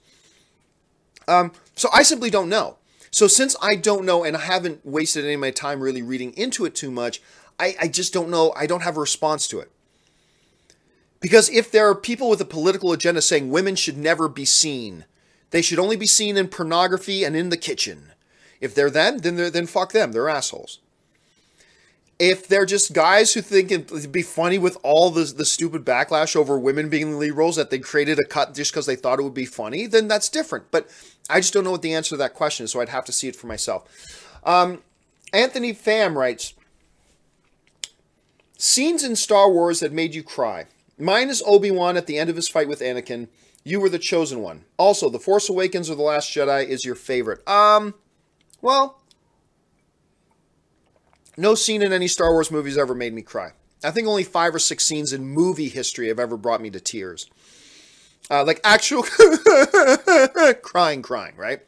So I simply don't know. So since I don't know, and I haven't wasted any of my time really reading into it too much, I just don't know. I don't have a response to it. Because if there are people with a political agenda saying women should never be seen, they should only be seen in pornography and in the kitchen. If they're them, then fuck them. They're assholes. If they're just guys who think it'd be funny with all the stupid backlash over women being in the lead roles, that they created a cut just because they thought it would be funny, then that's different. But I just don't know what the answer to that question is, so I'd have to see it for myself. Anthony Pham writes, scenes in Star Wars that made you cry. Mine is Obi-Wan at the end of his fight with Anakin. You were the chosen one. Also, The Force Awakens or The Last Jedi is your favorite. Well, no scene in any Star Wars movies ever made me cry. I think only 5 or 6 scenes in movie history have ever brought me to tears. Like actual crying, right?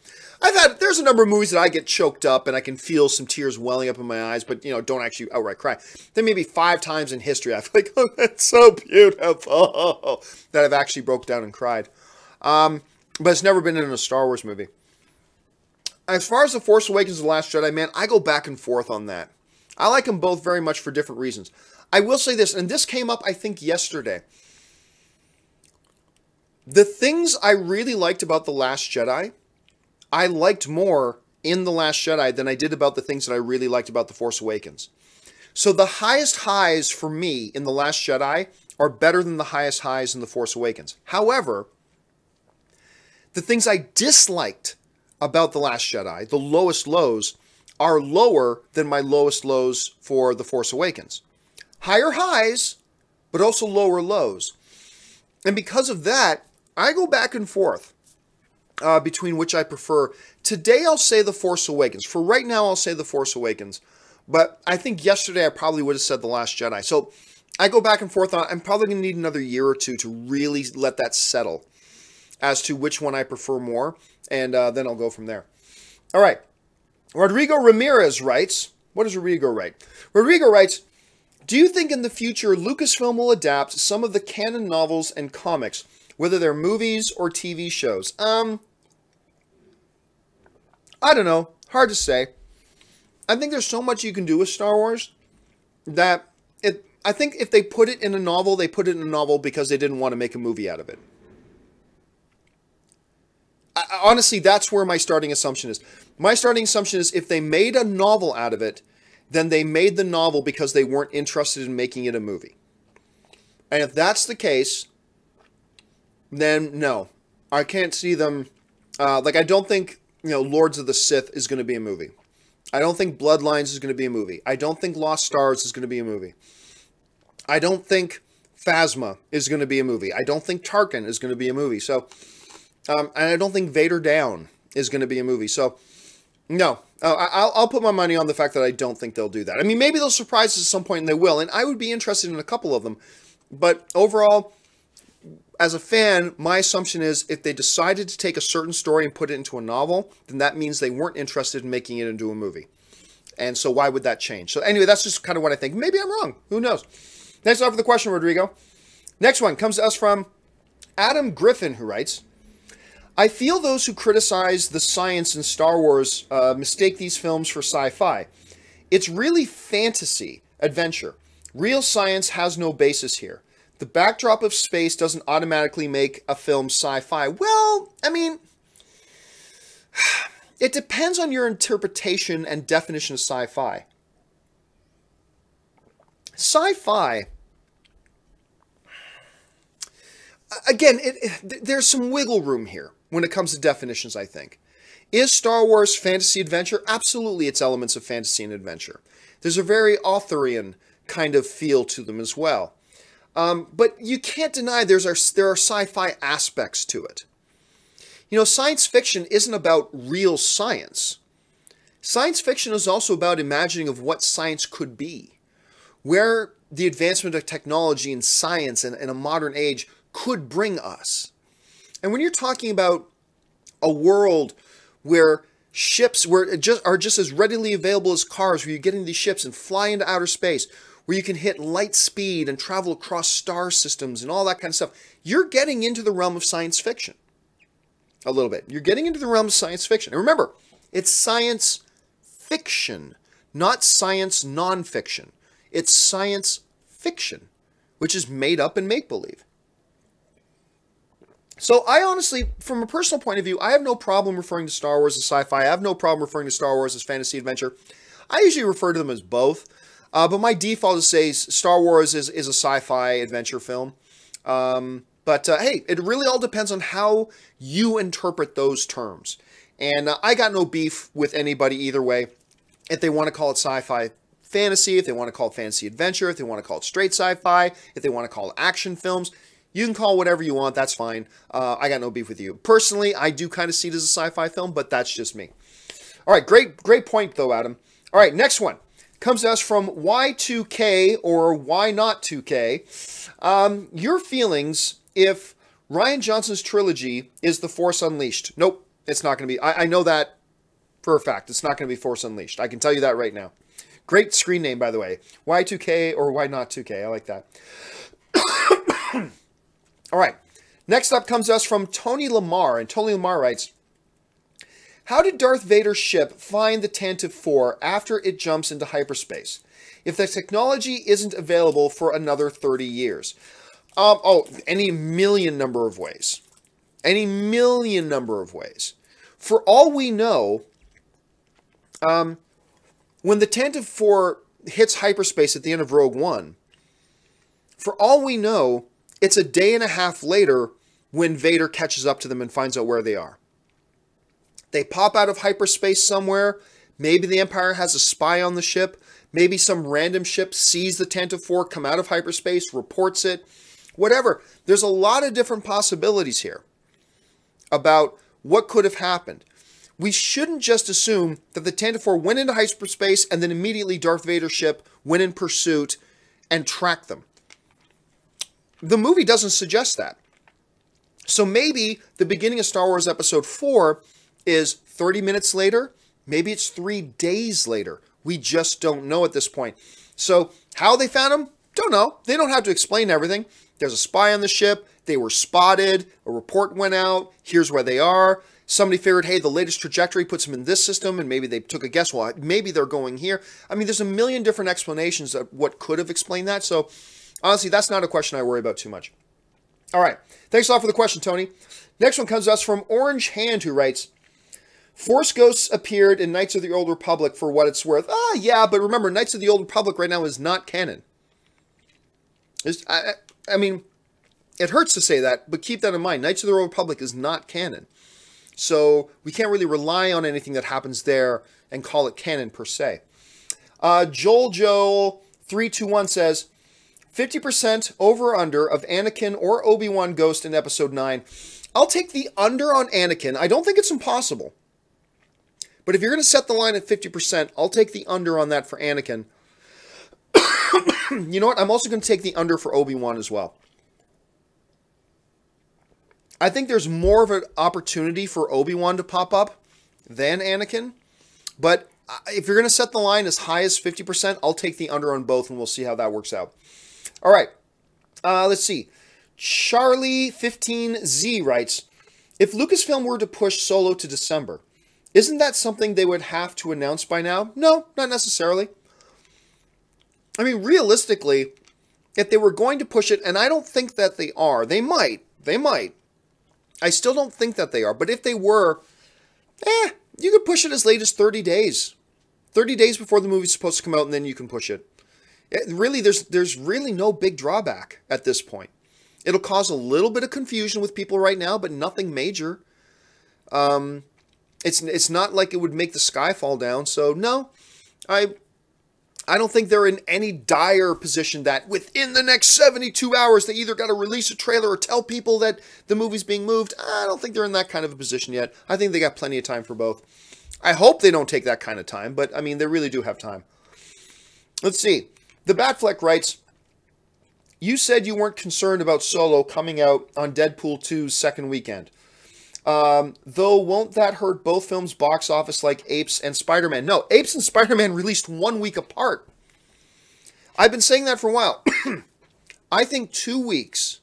There's a number of movies that I get choked up and I can feel some tears welling up in my eyes, but, don't actually outright cry. Then maybe 5 times in history, I feel like, oh, that's so beautiful, that I've actually broke down and cried. But it's never been in a Star Wars movie. As far as The Force Awakens and The Last Jedi, man, I go back and forth on that. I like them both very much for different reasons. I will say this, and this came up, I think, yesterday. The things I really liked about The Last Jedi, I liked more in The Last Jedi than I did about the things that I really liked about The Force Awakens. So the highest highs for me in The Last Jedi are better than the highest highs in The Force Awakens. However, the things I disliked about The Last Jedi, the lowest lows, are lower than my lowest lows for The Force Awakens. Higher highs, but also lower lows. And because of that, I go back and forth between which I prefer. Today I'll say The Force Awakens. For right now, I'll say The Force Awakens. But I think yesterday I probably would have said The Last Jedi. So I go back and forth on it. I'm probably going to need another year or two to really let that settle as to which one I prefer more. And then I'll go from there. All right. Rodrigo Ramirez writes, what does Rodrigo write? Rodrigo writes, do you think in the future Lucasfilm will adapt some of the canon novels and comics, whether they're movies or TV shows? I don't know. Hard to say. I think there's so much you can do with Star Wars that I think if they put it in a novel, they put it in a novel because they didn't want to make a movie out of it. Honestly, that's where my starting assumption is. My starting assumption is if they made a novel out of it, then they made the novel because they weren't interested in making it a movie. And if that's the case, then no. I can't see them... I don't think, Lords of the Sith is going to be a movie. I don't think Bloodlines is going to be a movie. I don't think Lost Stars is going to be a movie. I don't think Phasma is going to be a movie. I don't think Tarkin is going to be a movie. So, and I don't think Vader Down is going to be a movie. So, no. I'll put my money on the fact that I don't think they'll do that. I mean, maybe they'll surprise us at some point, and they will. And I would be interested in a couple of them. But overall, as a fan, my assumption is if they decided to take a certain story and put it into a novel, then that means they weren't interested in making it into a movie. And so why would that change? So anyway, that's just kind of what I think. Maybe I'm wrong. Who knows? Thanks a lot for the question, Rodrigo. Next one comes to us from Adam Griffin, who writes, I feel those who criticize the science in Star Wars mistake these films for sci-fi. It's really fantasy, adventure. Real science has no basis here. The backdrop of space doesn't automatically make a film sci-fi. Well, I mean, it depends on your interpretation and definition of sci-fi. Sci-fi, again, there's some wiggle room here when it comes to definitions, I think. Is Star Wars fantasy adventure? Absolutely, it's elements of fantasy and adventure. There's a very Arthurian kind of feel to them as well. But you can't deny there are sci-fi aspects to it. Science fiction isn't about real science. Science fiction is also about imagining of what science could be, where the advancement of technology and science and a modern age could bring us. And when you're talking about a world where ships are just as readily available as cars, where you get into these ships and fly into outer space, where you can hit light speed and travel across star systems and all that kind of stuff, you're getting into the realm of science fiction. A little bit. You're getting into the realm of science fiction. And remember, it's science fiction, not science nonfiction. It's science fiction, which is made up and make-believe. So I honestly, from a personal point of view, I have no problem referring to Star Wars as sci-fi. I have no problem referring to Star Wars as fantasy adventure. I usually refer to them as both. But my default is to say Star Wars is a sci-fi adventure film. Hey, it really all depends on how you interpret those terms. And I got no beef with anybody either way. If they want to call it sci-fi fantasy, if they want to call it fantasy adventure, if they want to call it straight sci-fi, if they want to call it action films, you can call it whatever you want. That's fine. I got no beef with you. Personally, I do kind of see it as a sci-fi film, but that's just me. All right, great point though, Adam. All right, next one comes to us from Y2K or Why Not 2K. Your feelings if Rian Johnson's trilogy is The Force Unleashed? Nope, it's not going to be. I know that for a fact. It's not going to be Force Unleashed. I can tell you that right now. Great screen name, by the way. Y2K or Why Not 2K. I like that. All right. Next up comes us from Tony Lamar. And Tony Lamar writes, how did Darth Vader's ship find the Tantive 4 after it jumps into hyperspace, if the technology isn't available for another 30 years? Any million number of ways. Any million number of ways. For all we know, when the Tantive 4 hits hyperspace at the end of Rogue One, For all we know, it's a day and a half later when Vader catches up to them and finds out where they are. They pop out of hyperspace somewhere. Maybe the Empire has a spy on the ship. Maybe some random ship sees the Tantive IV come out of hyperspace, reports it. Whatever. There's a lot of different possibilities here about what could have happened. We shouldn't just assume that the Tantive IV went into hyperspace and then immediately Darth Vader's ship went in pursuit and tracked them. The movie doesn't suggest that. So maybe the beginning of Star Wars Episode 4 is 30 minutes later. Maybe it's 3 days later. We just don't know at this point. So how they found him? Don't know. They don't have to explain everything. There's a spy on the ship. They were spotted. A report went out. Here's where they are. Somebody figured, hey, the latest trajectory puts them in this system, and maybe they took a guess. Well, maybe they're going here. I mean, there's a million different explanations of what could have explained that. So honestly, that's not a question I worry about too much. All right. Thanks a lot for the question, Tony. Next one comes to us from Orange Hand, who writes, Force Ghosts appeared in Knights of the Old Republic for what it's worth. Ah, yeah, but remember, Knights of the Old Republic right now is not canon. I mean, it hurts to say that, but keep that in mind. Knights of the Old Republic is not canon. So we can't really rely on anything that happens there and call it canon per se. Joel321 says, 50% over or under of Anakin or Obi-Wan ghost in Episode 9. I'll take the under on Anakin. I don't think it's impossible. But if you're going to set the line at 50%, I'll take the under on that for Anakin. You know what? I'm also going to take the under for Obi-Wan as well. I think there's more of an opportunity for Obi-Wan to pop up than Anakin. But if you're going to set the line as high as 50%, I'll take the under on both, and we'll see how that works out. All right. Let's see. Charlie15Z writes, if Lucasfilm were to push Solo to December, isn't that something they would have to announce by now? No, not necessarily. I mean, realistically, if they were going to push it, and I don't think that they are, they might. I still don't think that they are, but if they were, you could push it as late as 30 days. 30 days before the movie's supposed to come out, and then you can push it. Really, there's really no big drawback at this point. It'll cause a little bit of confusion with people right now, but nothing major. It's not like it would make the sky fall down. So no, I don't think they're in any dire position that within the next 72 hours they either got to release a trailer or tell people that the movie's being moved. I don't think they're in that kind of a position yet. I think they got plenty of time for both. I hope they don't take that kind of time, but I mean, they really do have time. Let's see. The Batfleck writes, you said you weren't concerned about Solo coming out on Deadpool 2's second weekend. Though, won't that hurt both films' box office like Apes and Spider-Man? No, Apes and Spider-Man released 1 week apart. I've been saying that for a while. I think 2 weeks,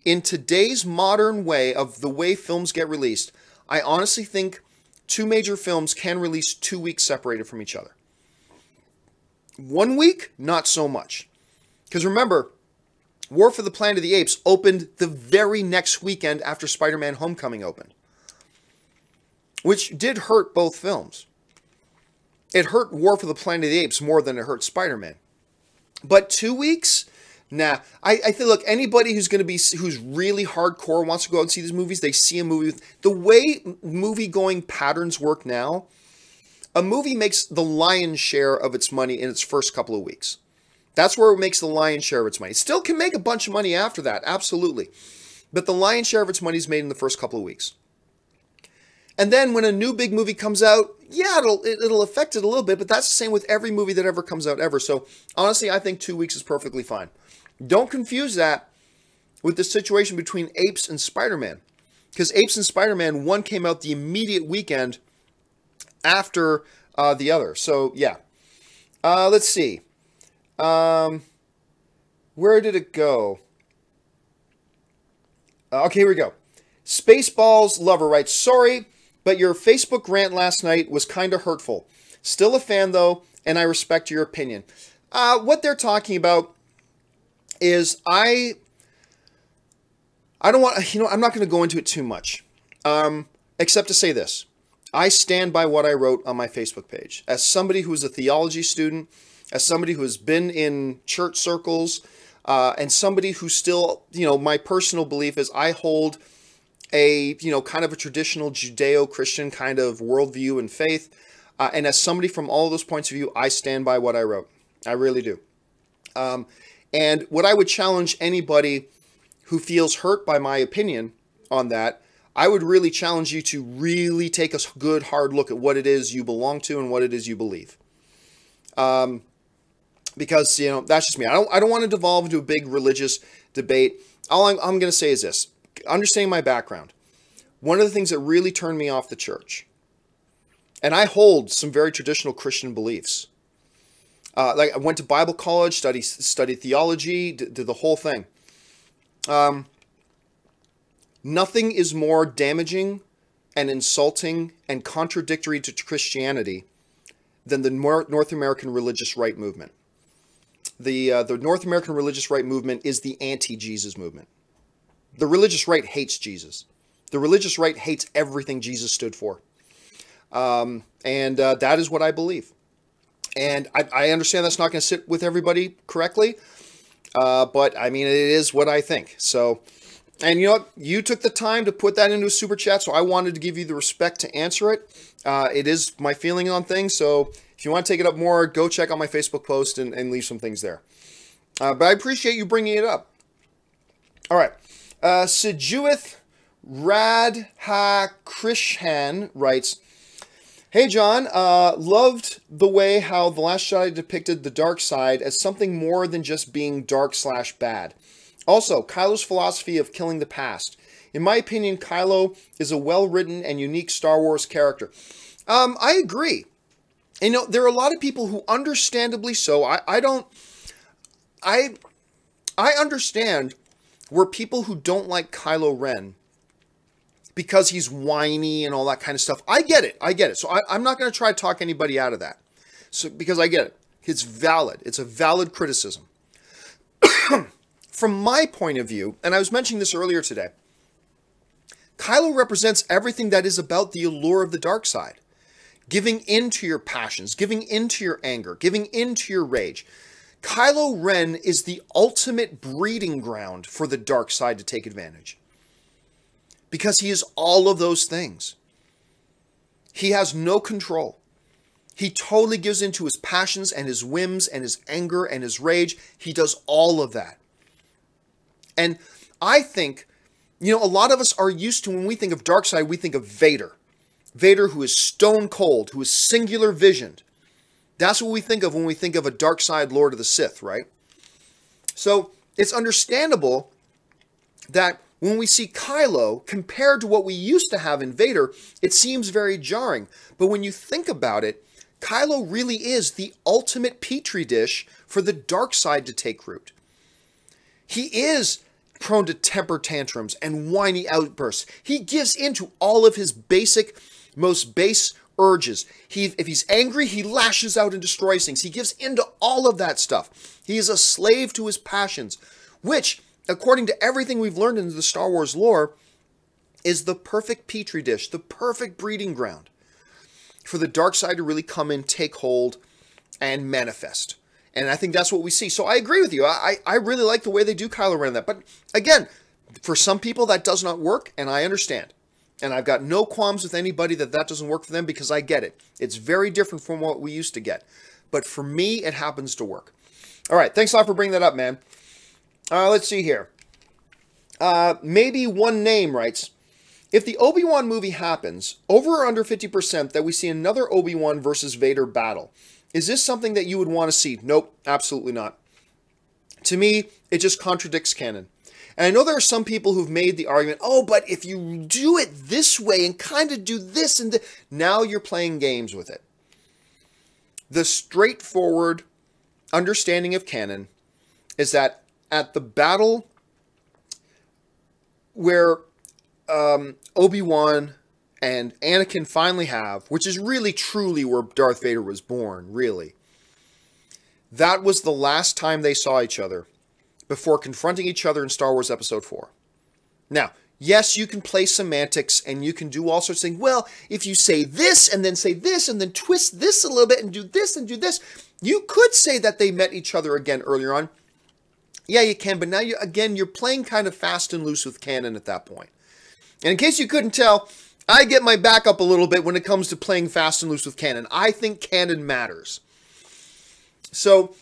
in today's modern way of the way films get released, I honestly think two major films can release 2 weeks separated from each other. 1 week, not so much. Because remember, War for the Planet of the Apes opened the very next weekend after Spider-Man Homecoming opened. Which did hurt both films. It hurt War for the Planet of the Apes more than it hurt Spider-Man. But 2 weeks? Nah. I think, look, anybody who's really hardcore wants to go out and see these movies, they see a movie. The way movie-going patterns work now, a movie makes the lion's share of its money in its first couple of weeks. That's where it makes the lion's share of its money. It still can make a bunch of money after that, absolutely. But the lion's share of its money is made in the first couple of weeks. And then when a new big movie comes out, yeah, it'll affect it a little bit, but that's the same with every movie that ever comes out ever. So honestly, I think 2 weeks is perfectly fine. Don't confuse that with the situation between Apes and Spider-Man. Because Apes and Spider-Man, one came out the immediate weekend after the other. So, yeah. Let's see. Where did it go? Okay, here we go. Spaceballs Lover writes, sorry, but your Facebook rant last night was kind of hurtful. Still a fan, though, and I respect your opinion. What they're talking about is I don't want, I'm not going to go into it too much, except to say this. I stand by what I wrote on my Facebook page. As somebody who is a theology student, as somebody who has been in church circles, and somebody who still, my personal belief is I hold a, kind of a traditional Judeo-Christian kind of worldview and faith. And as somebody from all of those points of view, I stand by what I wrote. I really do. And what I would challenge anybody who feels hurt by my opinion on that, I would really challenge you to really take a good hard look at what it is you belong to and what it is you believe. Because, that's just me. I don't want to devolve into a big religious debate. All I'm going to say is this. Understanding my background. One of the things that really turned me off the church, and I hold some very traditional Christian beliefs. Like I went to Bible college, studied theology, did the whole thing. Nothing is more damaging and insulting and contradictory to Christianity than the North American religious right movement. The North American religious right movement is the anti-Jesus movement. The religious right hates Jesus. The religious right hates everything Jesus stood for. And that is what I believe. And I understand that's not going to sit with everybody correctly. But I mean, it is what I think. So, and you know what? You took the time to put that into a super chat. So I wanted to give you the respect to answer it. It is my feeling on things. So if you want to take it up more, go check out my Facebook post and leave some things there. But I appreciate you bringing it up. All right. Sijuith Radha Krishan writes, "Hey John, loved the way how The Last Jedi depicted the dark side as something more than just being dark/bad. Also, Kylo's philosophy of killing the past. In my opinion, Kylo is a well-written and unique Star Wars character." I agree. And, there are a lot of people who, understandably so, I understand where people who don't like Kylo Ren because he's whiny and all that kind of stuff. I get it. So I'm not going to try to talk anybody out of that. So, because I get it. It's valid. It's a valid criticism. From my point of view, and I was mentioning this earlier today, Kylo represents everything that is about the allure of the dark side. Giving in to your passions, giving in to your anger, giving in to your rage. Kylo Ren is the ultimate breeding ground for the dark side to take advantage. Because he is all of those things. He has no control. He totally gives in to his passions and his whims and his anger and his rage. He does all of that. And I think, a lot of us are used to, when we think of dark side, we think of Vader. Vader, who is stone cold, who is singular visioned. That's what we think of when we think of a dark side Lord of the Sith, right? So it's understandable that when we see Kylo compared to what we used to have in Vader, it seems very jarring. But when you think about it, Kylo really is the ultimate petri dish for the dark side to take root. He is prone to temper tantrums and whiny outbursts. He gives into all of his most base urges. If he's angry, he lashes out and destroys things. He gives into all of that stuff. He is a slave to his passions, which, according to everything we've learned in the Star Wars lore, is the perfect petri dish, the perfect breeding ground for the dark side to really come in, take hold, and manifest. And I think that's what we see. So I agree with you. I really like the way they do Kylo Ren in that. But again, for some people that does not work, and I understand. And I've got no qualms with anybody that doesn't work for them, because I get it. It's very different from what we used to get. But for me, it happens to work. All right. Thanks a lot for bringing that up, man. Let's see here. Maybe One Name writes, "If the Obi-Wan movie happens, over or under 50% that we see another Obi-Wan versus Vader battle, is this something that you would want to see?" Nope, absolutely not. To me, it just contradicts canon. And I know there are some people who've made the argument, oh, but if you do it this way and kind of do this and now you're playing games with it. The straightforward understanding of canon is that at the battle where Obi-Wan and Anakin finally have, which is really truly where Darth Vader was born, really, that was the last time they saw each other before confronting each other in Star Wars Episode 4. Now, yes, you can play semantics and you can do all sorts of things. Well, if you say this and then twist this a little bit and do this, you could say that they met each other again earlier on. Yeah, you can, but now you're playing kind of fast and loose with canon at that point. And in case you couldn't tell, I get my back up a little bit when it comes to playing fast and loose with canon. I think canon matters. So,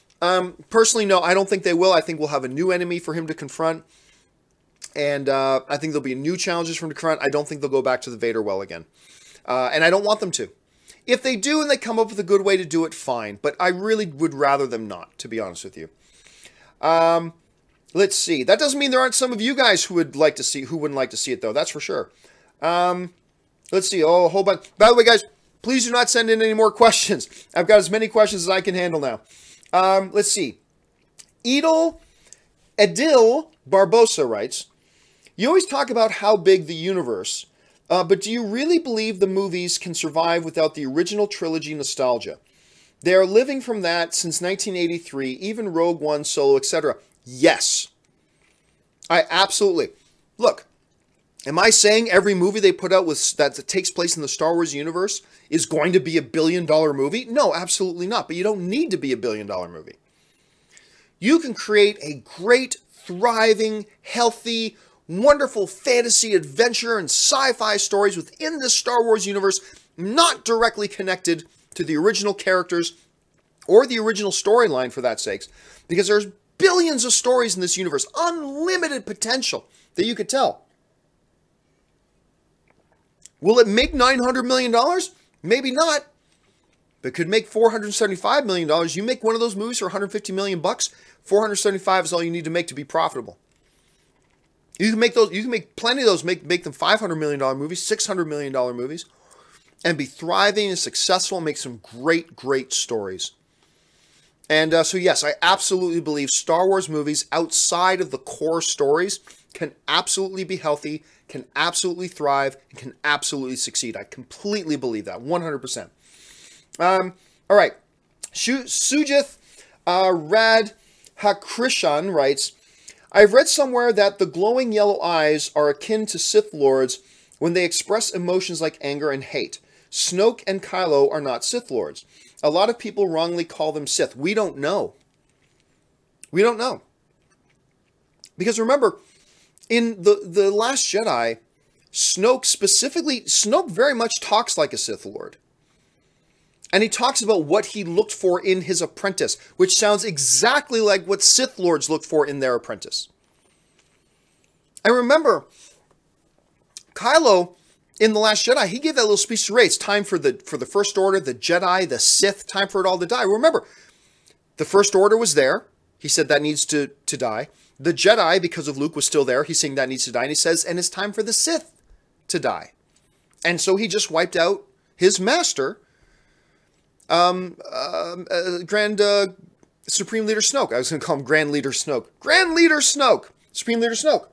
personally, no, I don't think they will. I think we'll have a new enemy for him to confront. And I think there'll be new challenges for him to confront. I don't think they'll go back to the Vader well again. And I don't want them to. If they do and they come up with a good way to do it, fine. But I really would rather them not, to be honest with you. Let's see. That doesn't mean there aren't some of you guys who wouldn't like to see it, though. That's for sure. Let's see. Oh, a whole bunch. By the way, guys, please do not send in any more questions. I've got as many questions as I can handle now. Let's see. Edil Barbosa writes, you always talk about how big the universe, but do you really believe the movies can survive without the original trilogy nostalgia? They are living from that since 1983, even Rogue One, Solo, etc. Yes. I absolutely. Look, am I saying every movie they put out that takes place in the Star Wars universe is going to be a billion-dollar movie? No, absolutely not. But you don't need to be a billion-dollar movie. You can create a great, thriving, healthy, wonderful fantasy, adventure, and sci-fi stories within the Star Wars universe, not directly connected to the original characters or the original storyline, for that sakes, because there's billions of stories in this universe, unlimited potential that you could tell. Will it make $900 million? Maybe not. But it could make $475 million. You make one of those movies for $150 million bucks, $475 is all you need to make to be profitable. You can make those. You can make plenty of those. Make them $500 million movies, $600 million movies, and be thriving and successful. And make some great stories. And so yes, I absolutely believe Star Wars movies outside of the core stories can absolutely be healthy, can absolutely thrive, and can absolutely succeed. I completely believe that, 100%. All right, Sujith Radhakrishan writes, I've read somewhere that the glowing yellow eyes are akin to Sith Lords when they express emotions like anger and hate. Snoke and Kylo are not Sith Lords. A lot of people wrongly call them Sith. We don't know. We don't know. Because remember, in the Last Jedi, Snoke very much talks like a Sith Lord. And he talks about what he looked for in his apprentice, which sounds exactly like what Sith Lords look for in their apprentice. I remember Kylo in The Last Jedi, he gave that little speech to Rey. It's time for the First Order, the Jedi, the Sith, time for it all to die. Remember, the First Order was there. He said that needs to die. The Jedi, because of Luke, was still there. He's saying that needs to die. And he says, and it's time for the Sith to die. And so he just wiped out his master, Supreme Leader Snoke. I was going to call him Grand Leader Snoke. Grand Leader Snoke. Supreme Leader Snoke.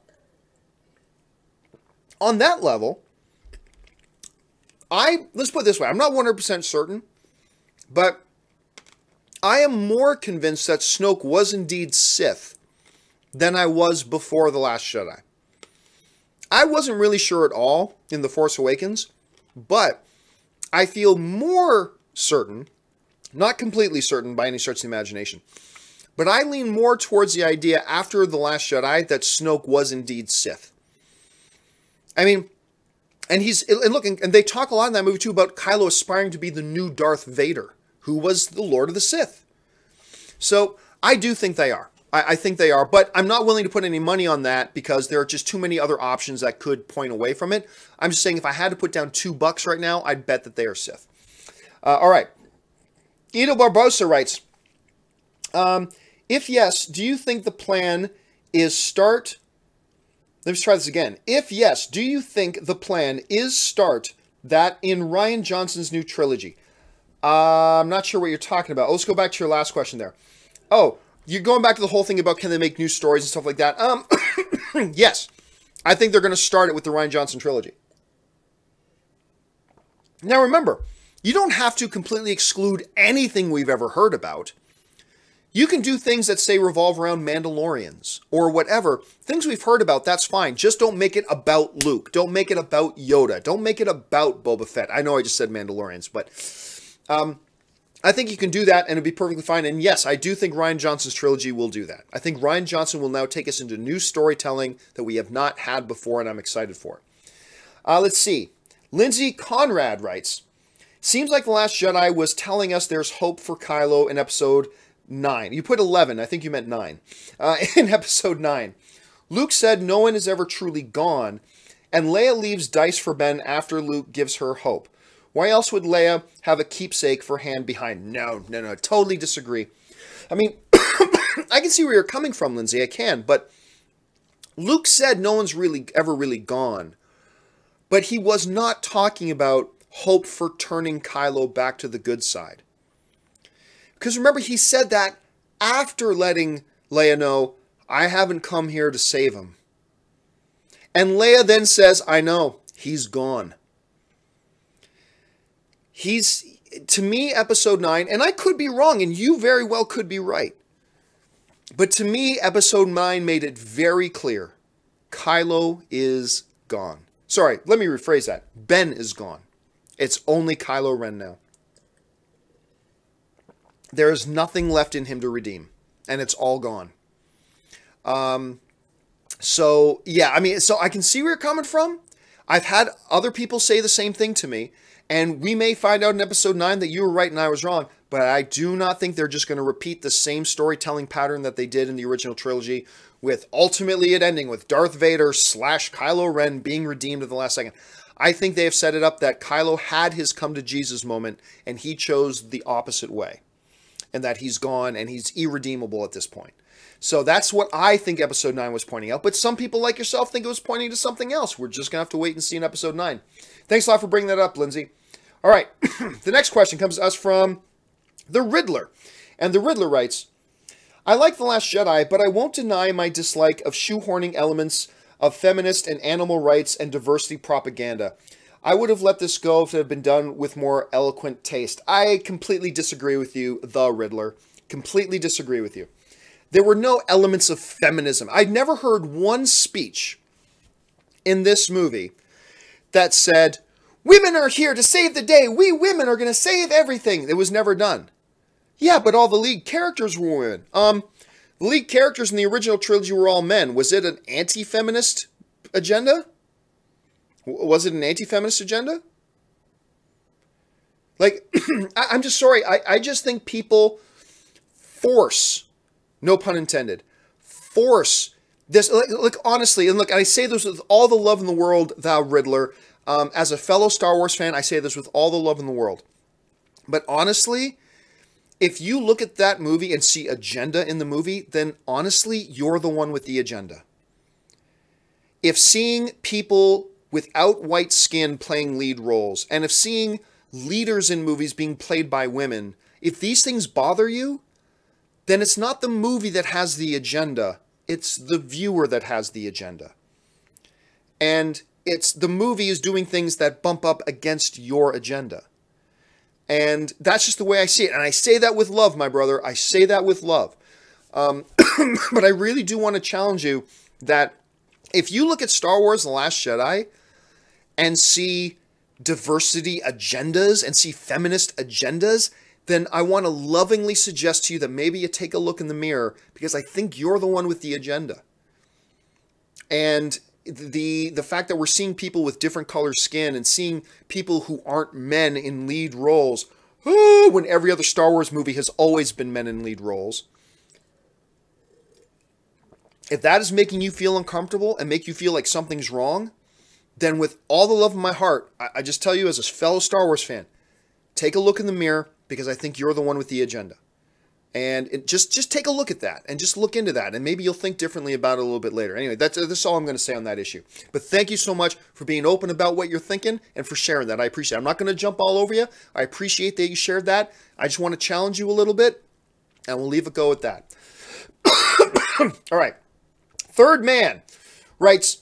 On that level, let's put it this way. I'm not 100% certain, but I am more convinced that Snoke was indeed Sith than I was before The Last Jedi. I wasn't really sure at all in The Force Awakens, but I feel more certain, not completely certain by any stretch of the imagination, but I lean more towards the idea after The Last Jedi that Snoke was indeed Sith. I mean, and they talk a lot in that movie too about Kylo aspiring to be the new Darth Vader, who was the Lord of the Sith. So I do think they are. I think they are, but I'm not willing to put any money on that because there are just too many other options that could point away from it. I'm just saying if I had to put down $2 right now, I'd bet that they are Sith. All right. Edo Barbosa writes, if yes, do you think the plan is start... Let's try this again. If yes, do you think the plan is start that in Rian Johnson's new trilogy? I'm not sure what you're talking about. Let's go back to your last question there. Oh, you're going back to the whole thing about can they make new stories and stuff like that. Yes. I think they're going to start it with the Rian Johnson trilogy. Now remember, you don't have to completely exclude anything we've ever heard about. You can do things that, say, revolve around Mandalorians or whatever. Things we've heard about, that's fine. Just don't make it about Luke. Don't make it about Yoda. Don't make it about Boba Fett. I know I just said Mandalorians, but I think you can do that and it'd be perfectly fine. And yes, I do think Rian Johnson's trilogy will do that. I think Rian Johnson will now take us into new storytelling that we have not had before, and I'm excited for. Let's see. Lindsay Conrad writes, seems like The Last Jedi was telling us there's hope for Kylo in episode 9. You put 11. I think you meant 9. In episode 9. Luke said no one is ever truly gone, and Leia leaves dice for Ben after Luke gives her hope. Why else would Leia have a keepsake for hand behind? No, totally disagree. I mean, I can see where you're coming from, Lindsay, I can, but Luke said no one's ever really gone. But he was not talking about hope for turning Kylo back to the good side. Because remember, he said that after letting Leia know, I haven't come here to save him. And Leia then says, I know, he's gone. To me, episode 9, and I could be wrong, and you very well could be right. But to me, episode 9 made it very clear. Kylo is gone. Sorry, let me rephrase that. Ben is gone. It's only Kylo Ren now. There is nothing left in him to redeem. And it's all gone. So, yeah, I mean, so I can see where you're coming from. I've had other people say the same thing to me. And we may find out in episode 9 that you were right and I was wrong. But I do not think they're just going to repeat the same storytelling pattern that they did in the original trilogy, with ultimately it ending with Darth Vader / Kylo Ren being redeemed at the last second. I think they have set it up that Kylo had his come to Jesus moment and he chose the opposite way. And that he's gone and he's irredeemable at this point. So that's what I think episode 9 was pointing out. But some people like yourself think it was pointing to something else. We're just going to have to wait and see in episode 9. Thanks a lot for bringing that up, Lindsay. All right. The next question comes to us from the Riddler. And the Riddler writes, I like The Last Jedi, but I won't deny my dislike of shoehorning elements of feminist and animal rights and diversity propaganda. I would have let this go if it had been done with more eloquent taste. I completely disagree with you, the Riddler. Completely disagree with you. There were no elements of feminism. I'd never heard one speech in this movie that said, women are here to save the day. We women are going to save everything. It was never done. Yeah, but all the lead characters were women. The lead characters in the original trilogy were all men. Was it an anti-feminist agenda? Was it an anti-feminist agenda? Like, I'm just sorry. I just think people force, no pun intended, force this. Look, honestly, and look, I say this with all the love in the world, thou Riddler. As a fellow Star Wars fan, I say this with all the love in the world. But honestly, if you look at that movie and see agenda in the movie, then honestly, you're the one with the agenda. If seeing people without white skin playing lead roles, and if seeing leaders in movies being played by women, if these things bother you, then it's not the movie that has the agenda, it's the viewer that has the agenda. And it's the movie is doing things that bump up against your agenda. And that's just the way I see it. And I say that with love, my brother. I say that with love. But I really do want to challenge you that if you look at Star Wars The Last Jedi and see diversity agendas and see feminist agendas, then I want to lovingly suggest to you that maybe you take a look in the mirror, because I think you're the one with the agenda. And the fact that we're seeing people with different colored skin and seeing people who aren't men in lead roles, when every other Star Wars movie has always been men in lead roles. If that is making you feel uncomfortable and make you feel like something's wrong, then with all the love in my heart, I just tell you as a fellow Star Wars fan, take a look in the mirror, because I think you're the one with the agenda. And just take a look at that and just look into that, and maybe you'll think differently about it a little bit later. Anyway, that's all I'm going to say on that issue. But thank you so much for being open about what you're thinking and for sharing that. I appreciate it. I'm not going to jump all over you. I appreciate that you shared that. I just want to challenge you a little bit, and we'll leave it go with that. All right. Third Man writes,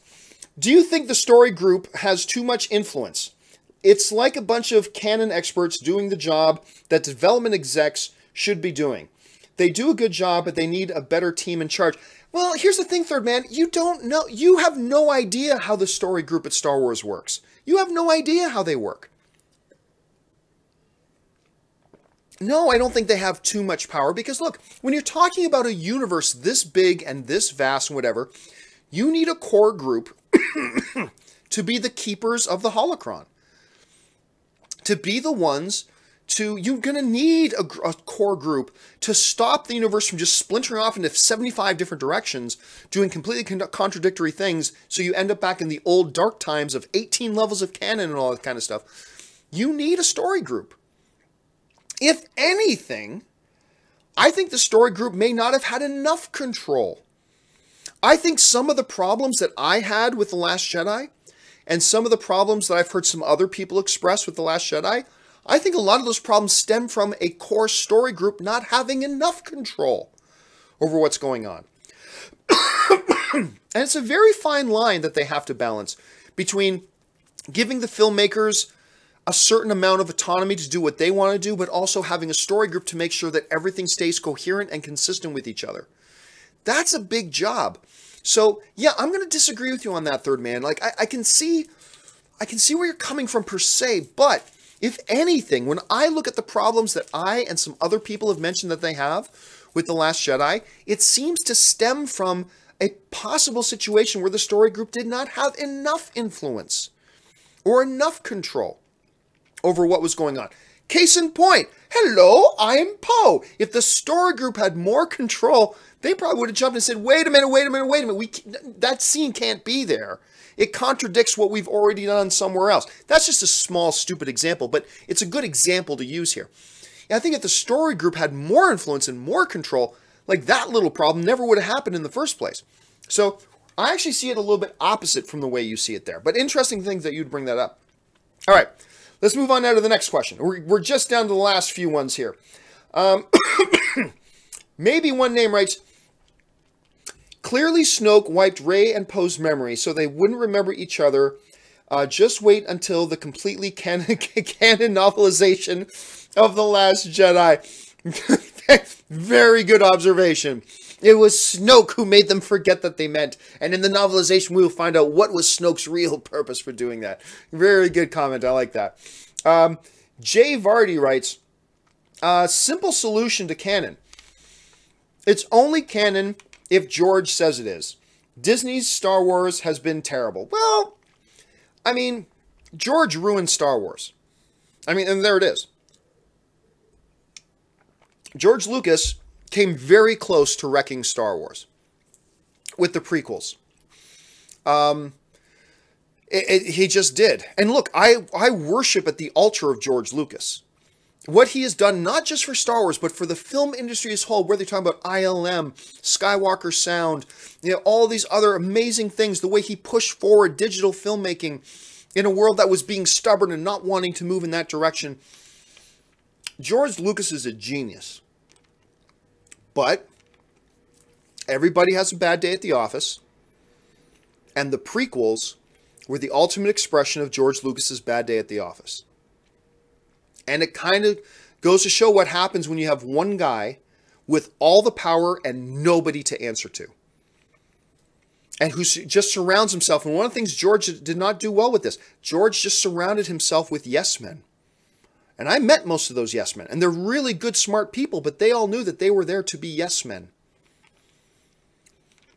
do you think the story group has too much influence? It's like a bunch of canon experts doing the job that development execs should be doing. They do a good job, but they need a better team in charge. Well, here's the thing, Third Man. You don't know. You have no idea how the story group at Star Wars works. You have no idea how they work. No, I don't think they have too much power because look, when you're talking about a universe this big and this vast and whatever, you need a core group to be the keepers of the holocron. To be the ones to, you're going to need a core group to stop the universe from just splintering off into 75 different directions, doing completely contradictory things, so you end up back in the old dark times of 18 levels of canon and all that kind of stuff. You need a story group. If anything, I think the story group may not have had enough control. I think some of the problems that I had with The Last Jedi, and some of the problems that I've heard some other people express with The Last Jedi, I think a lot of those problems stem from a core story group not having enough control over what's going on. And it's a very fine line that they have to balance between giving the filmmakers a certain amount of autonomy to do what they want to do, but also having a story group to make sure that everything stays coherent and consistent with each other. That's a big job. So, yeah, I'm going to disagree with you on that, Third Man. Like, I can see where you're coming from per se, but if anything, when I look at the problems that I and some other people have mentioned that they have with The Last Jedi, it seems to stem from a possible situation where the story group did not have enough influence or enough control over what was going on. Case in point, hello, I'm Poe. If the story group had more control, they probably would have jumped and said, wait a minute, that scene can't be there. It contradicts what we've already done somewhere else. That's just a small, stupid example, but it's a good example to use here. And I think if the story group had more influence and more control, like that little problem never would have happened in the first place. So I actually see it a little bit opposite from the way you see it there. But interesting things that you'd bring that up. All right, let's move on now to the next question. We're just down to the last few ones here. Maybe one name writes, clearly Snoke wiped Rey and Poe's memory so they wouldn't remember each other. Just wait until the completely canon novelization of The Last Jedi. Very good observation. It was Snoke who made them forget that they meant. And in the novelization, we will find out what was Snoke's real purpose for doing that. Very good comment. I like that. Jay Vardy writes, simple solution to canon. It's only canon if George says it is. Disney's Star Wars has been terrible. Well, I mean, George ruined Star Wars. I mean, and there it is. George Lucas came very close to wrecking Star Wars with the prequels. He just did. And look, I worship at the altar of George Lucas. What he has done, not just for Star Wars, but for the film industry as a whole, whether you're talking about ILM, Skywalker Sound, you know, all these other amazing things, the way he pushed forward digital filmmaking in a world that was being stubborn and not wanting to move in that direction. George Lucas is a genius. But everybody has a bad day at the office, and the prequels were the ultimate expression of George Lucas's bad day at the office. And it kind of goes to show what happens when you have one guy with all the power and nobody to answer to. And who just surrounds himself. And one of the things George did not do well with this, George just surrounded himself with yes men. And I met most of those yes men. And they're really good, smart people, but they all knew that they were there to be yes men.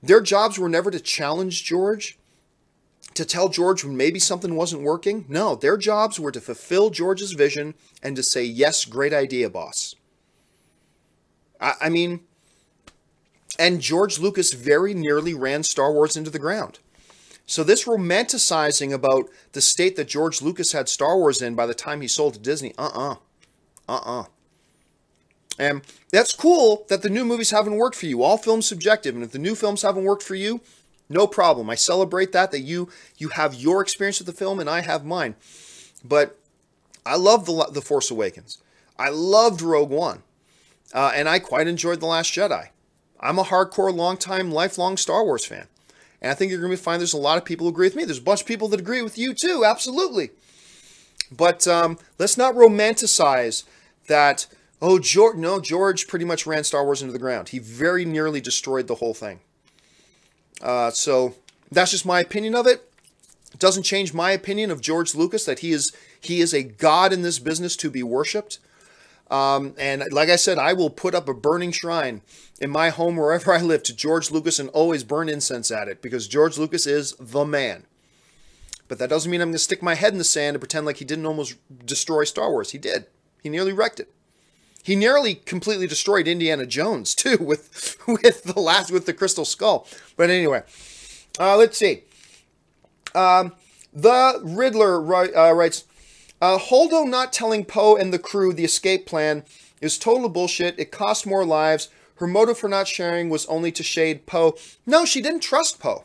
Their jobs were never to challenge George, to tell George when maybe something wasn't working. No, their jobs were to fulfill George's vision and to say, yes, great idea, boss. I mean, and George Lucas very nearly ran Star Wars into the ground. So this romanticizing about the state that George Lucas had Star Wars in by the time he sold to Disney, And that's cool that the new movies haven't worked for you. All films subjective, and if the new films haven't worked for you, no problem. I celebrate that you have your experience with the film and I have mine. But I love The Force Awakens. I loved Rogue One. And I quite enjoyed The Last Jedi. I'm a hardcore, long-time, lifelong Star Wars fan. And I think you're going to find there's a lot of people who agree with me. There's a bunch of people that agree with you too, absolutely. But let's not romanticize that, oh, George pretty much ran Star Wars into the ground. He very nearly destroyed the whole thing. So that's just my opinion of it. It doesn't change my opinion of George Lucas, that he is a god in this business to be worshipped. And like I said, I will put up a burning shrine in my home wherever I live to George Lucas and always burn incense at it because George Lucas is the man. But that doesn't mean I'm going to stick my head in the sand and pretend like he didn't almost destroy Star Wars. He did. He nearly wrecked it. He nearly completely destroyed Indiana Jones too with the Crystal Skull. But anyway, let's see. The Riddler writes, Holdo not telling Poe and the crew the escape plan is total bullshit. It cost more lives. Her motive for not sharing was only to shade Poe. No, she didn't trust Poe.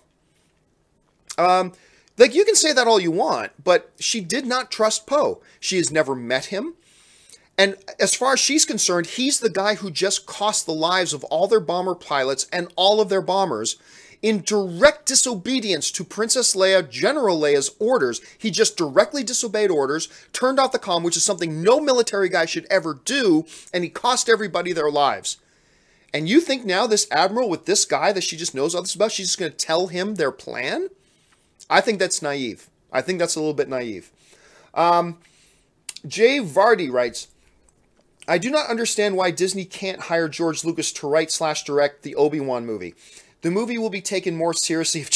Like, you can say that all you want, but she did not trust Poe. She has never met him. And as far as she's concerned, he's the guy who just cost the lives of all their bomber pilots and all of their bombers in direct disobedience to Princess Leia, General Leia's orders. He just directly disobeyed orders, turned off the comm, which is something no military guy should ever do, and he cost everybody their lives. And you think now this admiral with this guy that she just knows all this about, she's just going to tell him their plan? I think that's naive. I think that's a little bit naive. Jay Vardy writes, I do not understand why Disney can't hire George Lucas to write/direct the Obi-Wan movie. The movie will be taken more seriously if...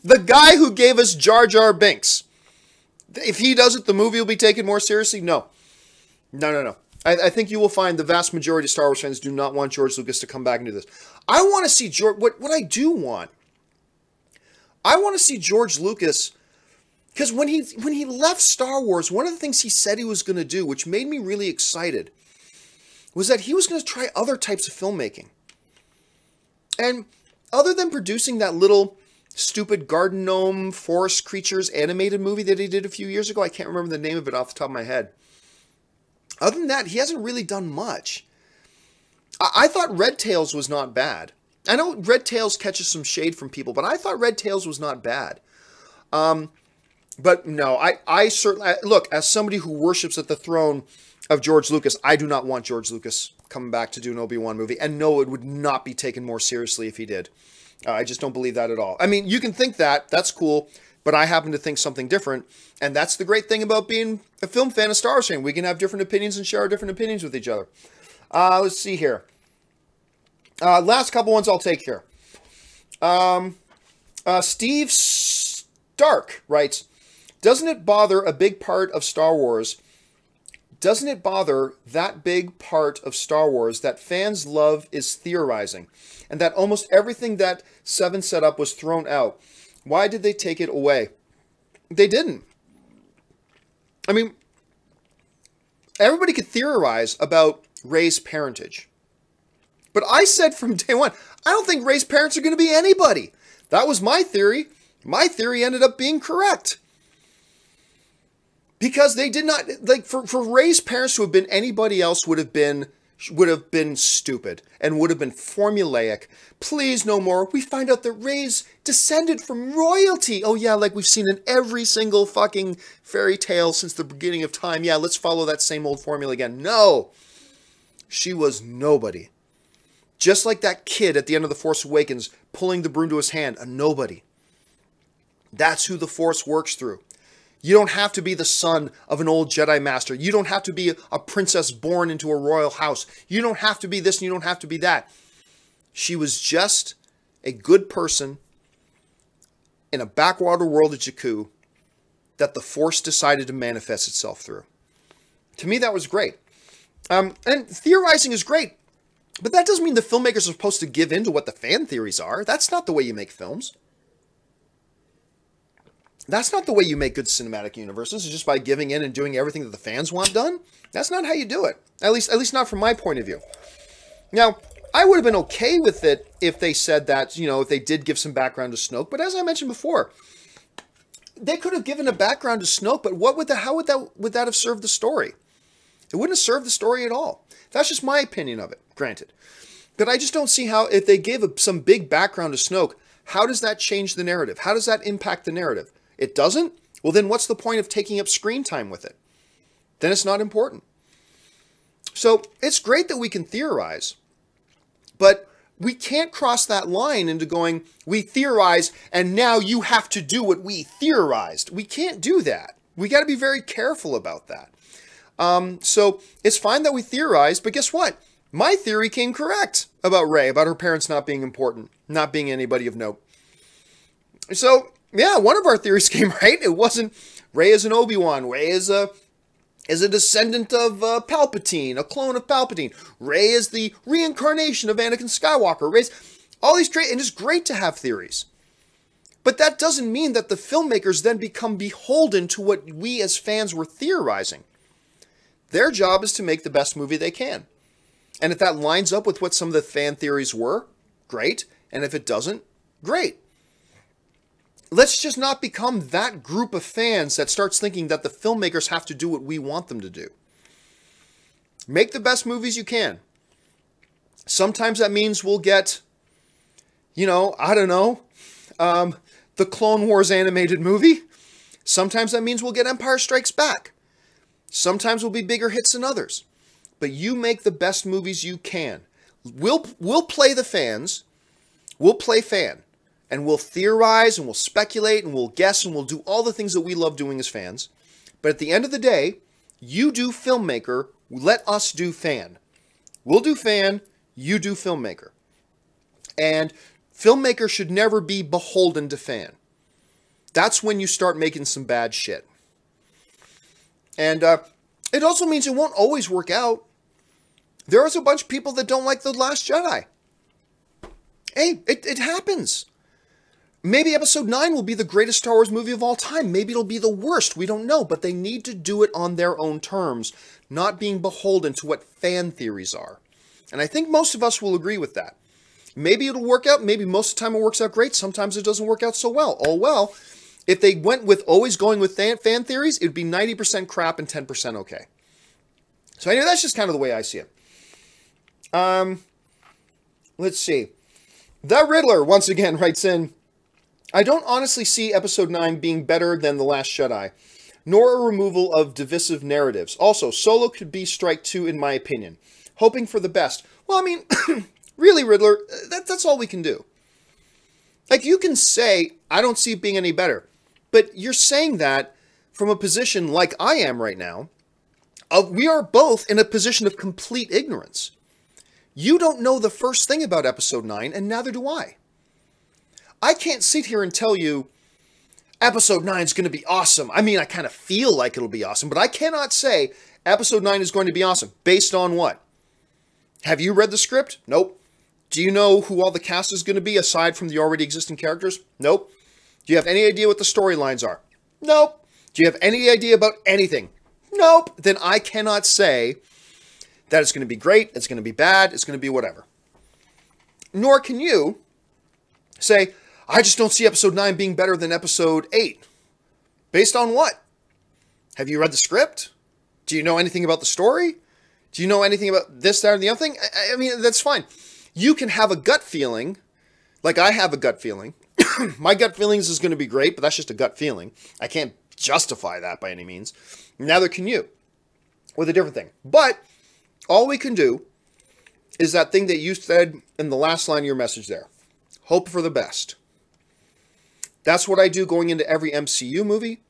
The guy who gave us Jar Jar Binks. If he does it, the movie will be taken more seriously? No. No. I think you will find the vast majority of Star Wars fans do not want George Lucas to come back and do this. I want to see George... What I do want... I want to see George Lucas... Because when he left Star Wars, one of the things he said he was going to do, which made me really excited, was that he was going to try other types of filmmaking. And other than producing that little stupid garden gnome forest creatures animated movie that he did a few years ago, I can't remember the name of it off the top of my head. Other than that, he hasn't really done much. I thought Red Tails was not bad. I know Red Tails catches some shade from people, but I thought Red Tails was not bad. But no, I certainly... Look, as somebody who worships at the throne of George Lucas, I do not want George Lucas coming back to do an Obi-Wan movie. And no, it would not be taken more seriously if he did. I just don't believe that at all. I mean, you can think that. That's cool. But I happen to think something different. And that's the great thing about being a film fan of Star Wars fan. We can have different opinions and share our different opinions with each other. Let's see here. Last couple ones I'll take here. Steve Stark writes, doesn't it bother a big part of Star Wars? Doesn't it bother that big part of Star Wars that fans love is theorizing, and that almost everything that Seven set up was thrown out? Why did they take it away? They didn't. I mean, everybody could theorize about Rey's parentage. But I said from day one, I don't think Rey's parents are going to be anybody. That was my theory. My theory ended up being correct. Because they did not, like, for Rey's parents to have been anybody else would have been stupid and would have been formulaic. Please, no more. We find out that Rey's descended from royalty. Oh yeah, like we've seen in every single fucking fairy tale since the beginning of time. Yeah, let's follow that same old formula again. No. She was nobody. Just like that kid at the end of The Force Awakens pulling the broom to his hand, a nobody. That's who the Force works through. You don't have to be the son of an old Jedi Master. You don't have to be a princess born into a royal house. You don't have to be this and you don't have to be that. She was just a good person in a backwater world of Jakku that the Force decided to manifest itself through. To me, that was great. And theorizing is great, but that doesn't mean the filmmakers are supposed to give in to what the fan theories are. That's not the way you make films. That's not the way you make good cinematic universes, is just by giving in and doing everything that the fans want done. That's not how you do it. At least not from my point of view. Now, I would have been okay with it if they said that, you know, if they did give some background to Snoke. But as I mentioned before, they could have given a background to Snoke, but how would that have served the story? It wouldn't have served the story at all. That's just my opinion of it, granted. But I just don't see how, if they gave some big background to Snoke, how does that change the narrative? How does that impact the narrative? It doesn't? Well, then what's the point of taking up screen time with it? Then it's not important. So it's great that we can theorize, but we can't cross that line into going, we theorize, and now you have to do what we theorized. We can't do that. We got to be very careful about that. So it's fine that we theorized, but guess what? My theory came correct about Rey, about her parents not being important, not being anybody of note. So, yeah, one of our theories came right. It wasn't Rey is an Obi-Wan. Rey is a descendant of Palpatine, a clone of Palpatine. Rey is the reincarnation of Anakin Skywalker. Rey's all these traits, and it's great to have theories. But that doesn't mean that the filmmakers then become beholden to what we as fans were theorizing. Their job is to make the best movie they can. And if that lines up with what some of the fan theories were, great. And if it doesn't, great. Let's just not become that group of fans that starts thinking that the filmmakers have to do what we want them to do. Make the best movies you can. Sometimes that means we'll get, I don't know, the Clone Wars animated movie. Sometimes that means we'll get Empire Strikes Back. Sometimes we'll be bigger hits than others. But you make the best movies you can. We'll play the fans. We'll play fan. And we'll theorize and we'll speculate and we'll guess and we'll do all the things that we love doing as fans. But at the end of the day, you do filmmaker, let us do fan. We'll do fan, you do filmmaker. And filmmaker should never be beholden to fan. That's when you start making some bad shit. And it also means it won't always work out. There is a bunch of people that don't like The Last Jedi. Hey, it happens. Maybe Episode 9 will be the greatest Star Wars movie of all time. Maybe it'll be the worst. We don't know. But they need to do it on their own terms, not being beholden to what fan theories are. And I think most of us will agree with that. Maybe it'll work out. Maybe most of the time it works out great. Sometimes it doesn't work out so well. Oh, well, if they went with always going with fan theories, it would be 90% crap and 10% okay. So anyway, that's just kind of the way I see it. Let's see. The Riddler, once again, writes in, I don't honestly see Episode 9 being better than The Last Jedi, nor a removal of divisive narratives. Also, Solo could be Strike 2 in my opinion. Hoping for the best. Well, I mean, really, Riddler, that's all we can do. Like, you can say, I don't see it being any better. But you're saying that from a position like I am right now, we are both in a position of complete ignorance. You don't know the first thing about Episode 9, and neither do I. I can't sit here and tell you, Episode 9 is going to be awesome. I mean, I kind of feel like it'll be awesome, but I cannot say Episode 9 is going to be awesome. Based on what? Have you read the script? Nope. Do you know who all the cast is going to be aside from the already existing characters? Nope. Do you have any idea what the storylines are? Nope. Do you have any idea about anything? Nope. Then I cannot say that it's going to be great, it's going to be bad, it's going to be whatever. Nor can you say, I just don't see Episode 9 being better than Episode 8. Based on what? Have you read the script? Do you know anything about the story? Do you know anything about this, that, or the other thing? I mean, that's fine. You can have a gut feeling, like I have a gut feeling. My gut feeling is going to be great, but that's just a gut feeling. I can't justify that by any means. Neither can you. With a different thing. But all we can do is that thing that you said in the last line of your message there. Hope for the best. That's what I do going into every MCU movie.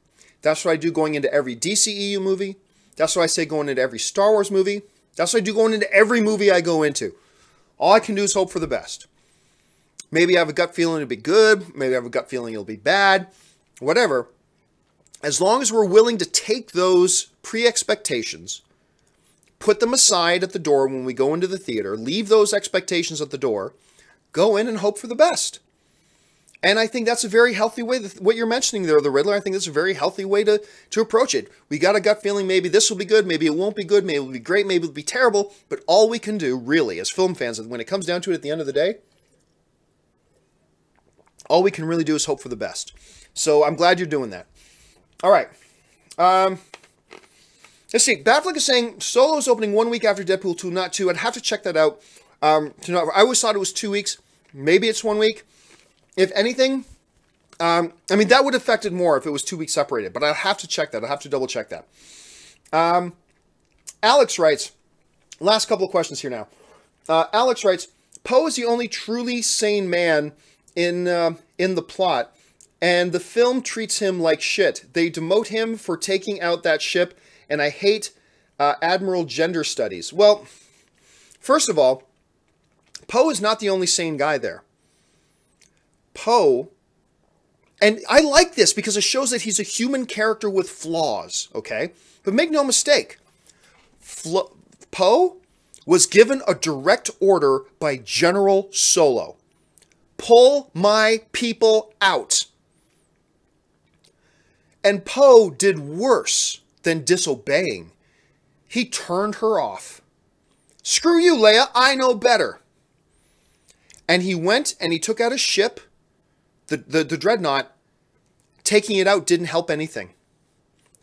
That's what I do going into every DCEU movie. That's what I say going into every Star Wars movie. That's what I do going into every movie I go into. All I can do is hope for the best. Maybe I have a gut feeling it'll be good. Maybe I have a gut feeling it'll be bad. Whatever. As long as we're willing to take those pre-expectations, put them aside at the door when we go into the theater, leave those expectations at the door, go in and hope for the best. And I think that's a very healthy way, what you're mentioning there, the Riddler, I think that's a very healthy way to approach it. We got a gut feeling maybe this will be good, maybe it won't be good, maybe it'll be great, maybe it'll be terrible, but all we can do, really, as film fans, when it comes down to it at the end of the day, all we can really do is hope for the best. So I'm glad you're doing that. All right. Let's see. Batflick is saying Solo's opening 1 week after Deadpool 2, not 2. I'd have to check that out. I always thought it was 2 weeks. Maybe it's 1 week. If anything, I mean, that would affect it more if it was 2 weeks separated, but I'll have to check that. I'll have to double check that. Alex writes, last couple of questions here now. Alex writes, Poe is the only truly sane man in the plot, and the film treats him like shit. They demote him for taking out that ship, and I hate Admiral Gender Studies. Well, first of all, Poe is not the only sane guy there. Poe, and I like this because it shows that he's a human character with flaws, okay? But make no mistake, Poe was given a direct order by General Solo. Pull my people out. And Poe did worse than disobeying. He turned her off. Screw you, Leia, I know better. And he went and he took out a ship, the Dreadnought. Taking it out didn't help anything.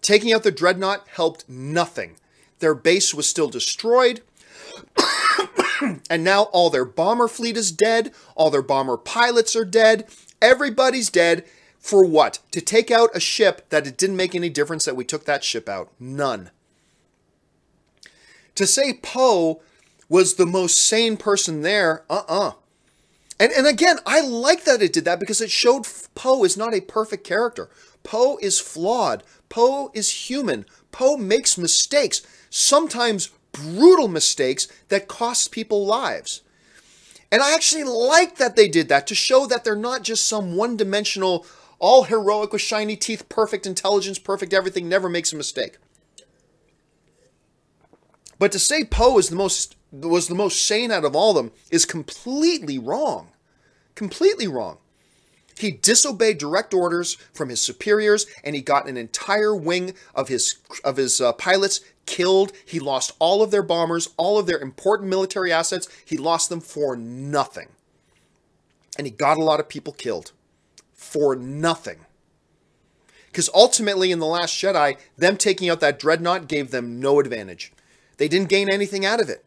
Taking out the Dreadnought helped nothing. Their base was still destroyed. And now all their bomber fleet is dead. All their bomber pilots are dead. Everybody's dead. For what? To take out a ship that it didn't make any difference that we took that ship out. None. To say Poe was the most sane person there, And again, I like that it did that because it showed Poe is not a perfect character. Poe is flawed. Poe is human. Poe makes mistakes, sometimes brutal mistakes that cost people lives. And I actually like that they did that to show that they're not just some one-dimensional, all heroic with shiny teeth, perfect intelligence, perfect everything, never makes a mistake. But to say Poe was the most sane out of all of them is completely wrong. Completely wrong. He disobeyed direct orders from his superiors, and he got an entire wing of his pilots killed. He lost all of their bombers, all of their important military assets. He lost them for nothing. And he got a lot of people killed for nothing. Because ultimately, in The Last Jedi, them taking out that Dreadnought gave them no advantage. They didn't gain anything out of it.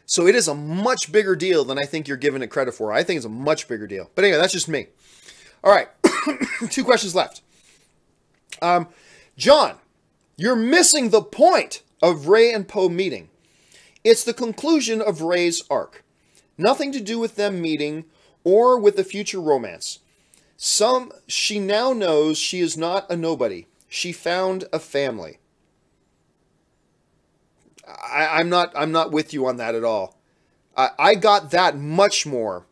So it is a much bigger deal than I think you're giving it credit for. I think it's a much bigger deal. But anyway, that's just me. All right. 2 questions left. John, you're missing the point of Rey and Poe meeting. It's the conclusion of Rey's arc. Nothing to do with them meeting or with the future romance. She now knows she is not a nobody. She found a family. I'm not with you on that at all. I got that much more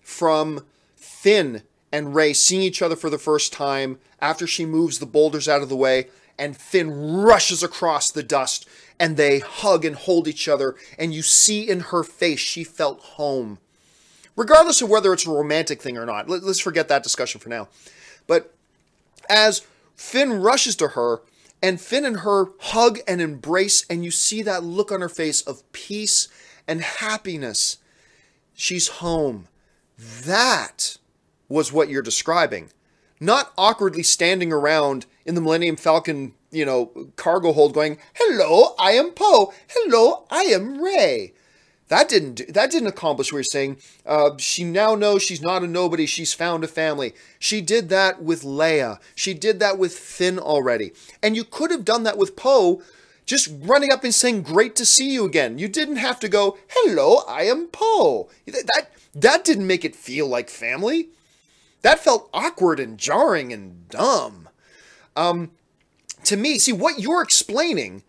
from Finn and Rey seeing each other for the first time after she moves the boulders out of the way and Finn rushes across the dust and they hug and hold each other and you see in her face she felt home. Regardless of whether it's a romantic thing or not. Let's forget that discussion for now. But as Finn rushes to her, and Finn and her hug and embrace, and you see that look on her face of peace and happiness. She's home. That was what you're describing. Not awkwardly standing around in the Millennium Falcon, cargo hold going, "Hello, I am Poe. Hello, I am Rey." That didn't accomplish what you're saying. She now knows she's not a nobody. She's found a family. She did that with Leia. She did that with Finn already. And you could have done that with Poe, just running up and saying, "Great to see you again." You didn't have to go, "Hello, I am Poe." That didn't make it feel like family. That felt awkward and jarring and dumb. To me, see, what you're explaining,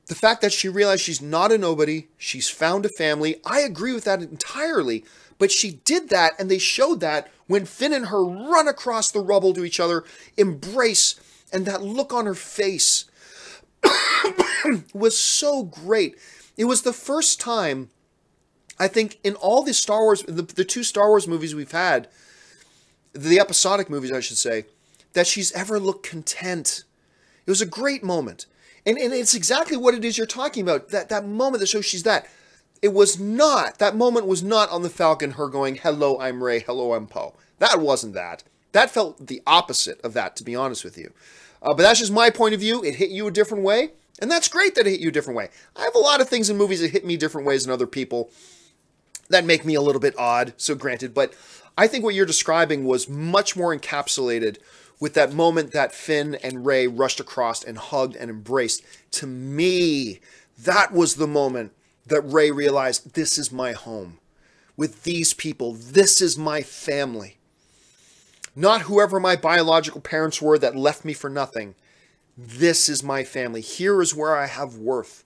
the fact that she realized she's not a nobody, she's found a family, I agree with that entirely, but she did that and they showed that when Finn and her run across the rubble to each other, embrace, and that look on her face was so great. It was the first time, I think, in all the Star Wars, the 2 Star Wars movies we've had, the episodic movies, I should say, that she's ever looked content. It was a great moment. And it's exactly what it is you're talking about. That moment that shows she's that. That moment was not on the Falcon, her going, "Hello, I'm Rey. Hello, I'm Poe." That wasn't that. That felt the opposite of that, to be honest with you. But that's just my point of view. It hit you a different way. And that's great that it hit you a different way. I have a lot of things in movies that hit me different ways than other people that make me a little bit odd, so granted. But I think what you're describing was much more encapsulated with that moment that Finn and Rey rushed across and hugged and embraced. To me, that was the moment that Rey realized, this is my home. With these people, this is my family. Not whoever my biological parents were that left me for nothing. This is my family. Here is where I have worth.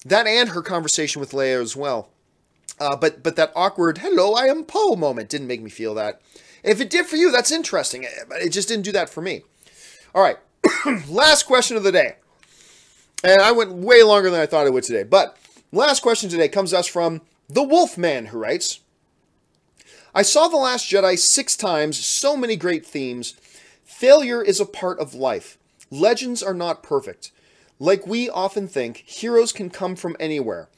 That and her conversation with Leia as well. But that awkward, hello, I am Poe moment didn't make me feel that. If it did for you, that's interesting. It just didn't do that for me. All right, last question of the day. And I went way longer than I thought I would today. But last question today comes to us from the Wolfman, who writes, I saw The Last Jedi 6 times, so many great themes. Failure is a part of life. Legends are not perfect. Like we often think, heroes can come from anywhere.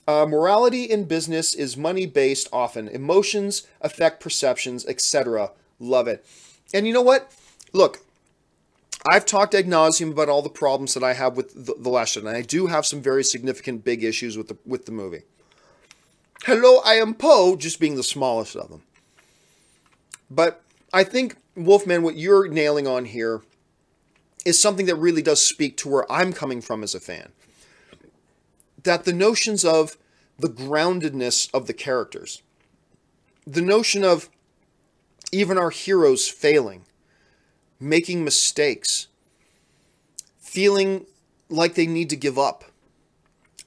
Morality in business is money-based often. Emotions affect perceptions, etc. Love it. And you know what? Look, I've talked ad nauseum about all the problems that I have with the Last Jedi, and I do have some very significant big issues with the movie. Hello, I am Poe, just being the smallest of them. But I think, Wolfman, what you're nailing on here is something that really does speak to where I'm coming from as a fan. That the notions of the groundedness of the characters, the notion of even our heroes failing, making mistakes, feeling like they need to give up,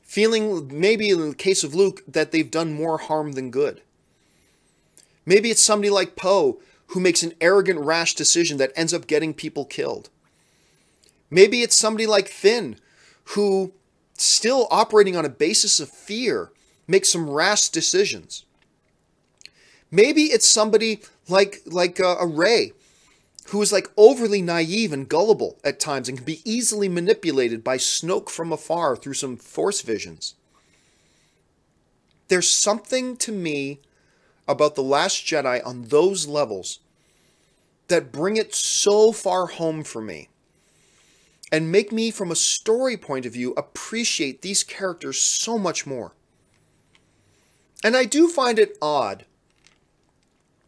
feeling, maybe in the case of Luke, that they've done more harm than good. Maybe it's somebody like Poe who makes an arrogant, rash decision that ends up getting people killed. Maybe it's somebody like Finn who, still operating on a basis of fear, makes some rash decisions. Maybe it's somebody like a Rey who is like overly naive and gullible at times and can be easily manipulated by Snoke from afar through some Force visions. There's something to me about The Last Jedi on those levels that bring it so far home for me and make me, from a story point of view, appreciate these characters so much more. And I do find it odd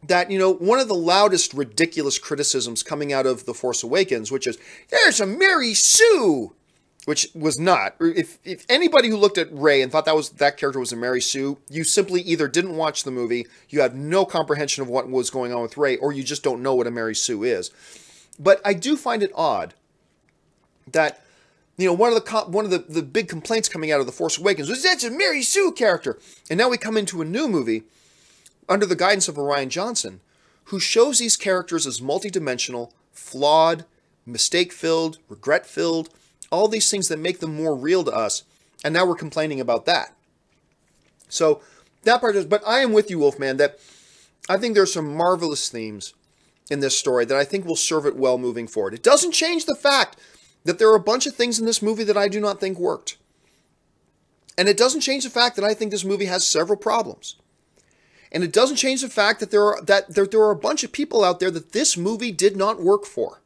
that, you know, one of the loudest ridiculous criticisms coming out of The Force Awakens, which is, there's a Mary Sue, which was not. If anybody who looked at Rey and thought that character was a Mary Sue, you simply either didn't watch the movie, you have no comprehension of what was going on with Rey, or you just don't know what a Mary Sue is. But I do find it odd that, you know, one of the big complaints coming out of The Force Awakens was, that's a Mary Sue character. And now we come into a new movie under the guidance of Rian Johnson, who shows these characters as multidimensional, flawed, mistake-filled, regret-filled, all these things that make them more real to us, and now we're complaining about that. So, that part is, but I am with you, Wolfman, that I think there's some marvelous themes in this story that I think will serve it well moving forward. It doesn't change the fact that there are a bunch of things in this movie that I do not think worked. And it doesn't change the fact that I think this movie has several problems. And it doesn't change the fact that there are a bunch of people out there that this movie did not work for.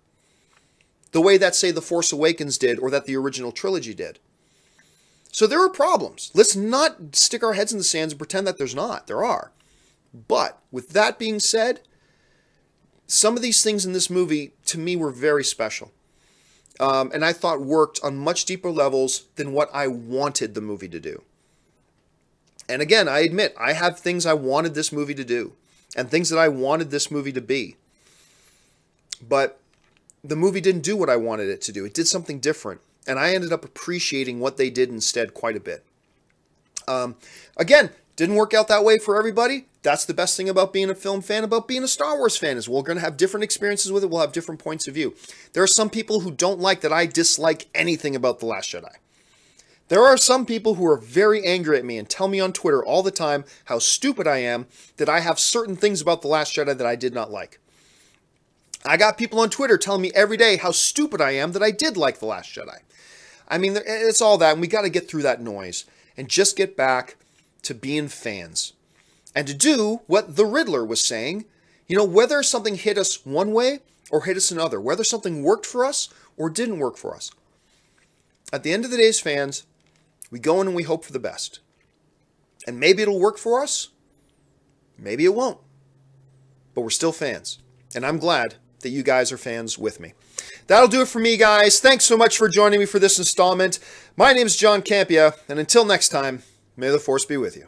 The way that, say, The Force Awakens did, or that the original trilogy did. So there are problems. Let's not stick our heads in the sands and pretend that there's not. There are. But, with that being said, some of these things in this movie, to me, were very special. And I thought worked on much deeper levels than what I wanted the movie to do. And again, I admit, I have things I wanted this movie to do, and things that I wanted this movie to be. But the movie didn't do what I wanted it to do. It did something different, and I ended up appreciating what they did instead quite a bit. Again, didn't work out that way for everybody. That's the best thing about being a film fan, about being a Star Wars fan, is we're going to have different experiences with it. We'll have different points of view. There are some people who don't like that I dislike anything about The Last Jedi. There are some people who are very angry at me and tell me on Twitter all the time how stupid I am, that I have certain things about The Last Jedi that I did not like. I got people on Twitter telling me every day how stupid I am that I did like The Last Jedi. I mean, it's all that, and we got to get through that noise and just get back to being fans. And to do what the Riddler was saying, you know, whether something hit us one way or hit us another, whether something worked for us or didn't work for us. At the end of the day, as fans, we go in and we hope for the best. And maybe it'll work for us. Maybe it won't. But we're still fans. And I'm glad that you guys are fans with me. That'll do it for me, guys. Thanks so much for joining me for this installment. My name is John Campea, and until next time, may the Force be with you.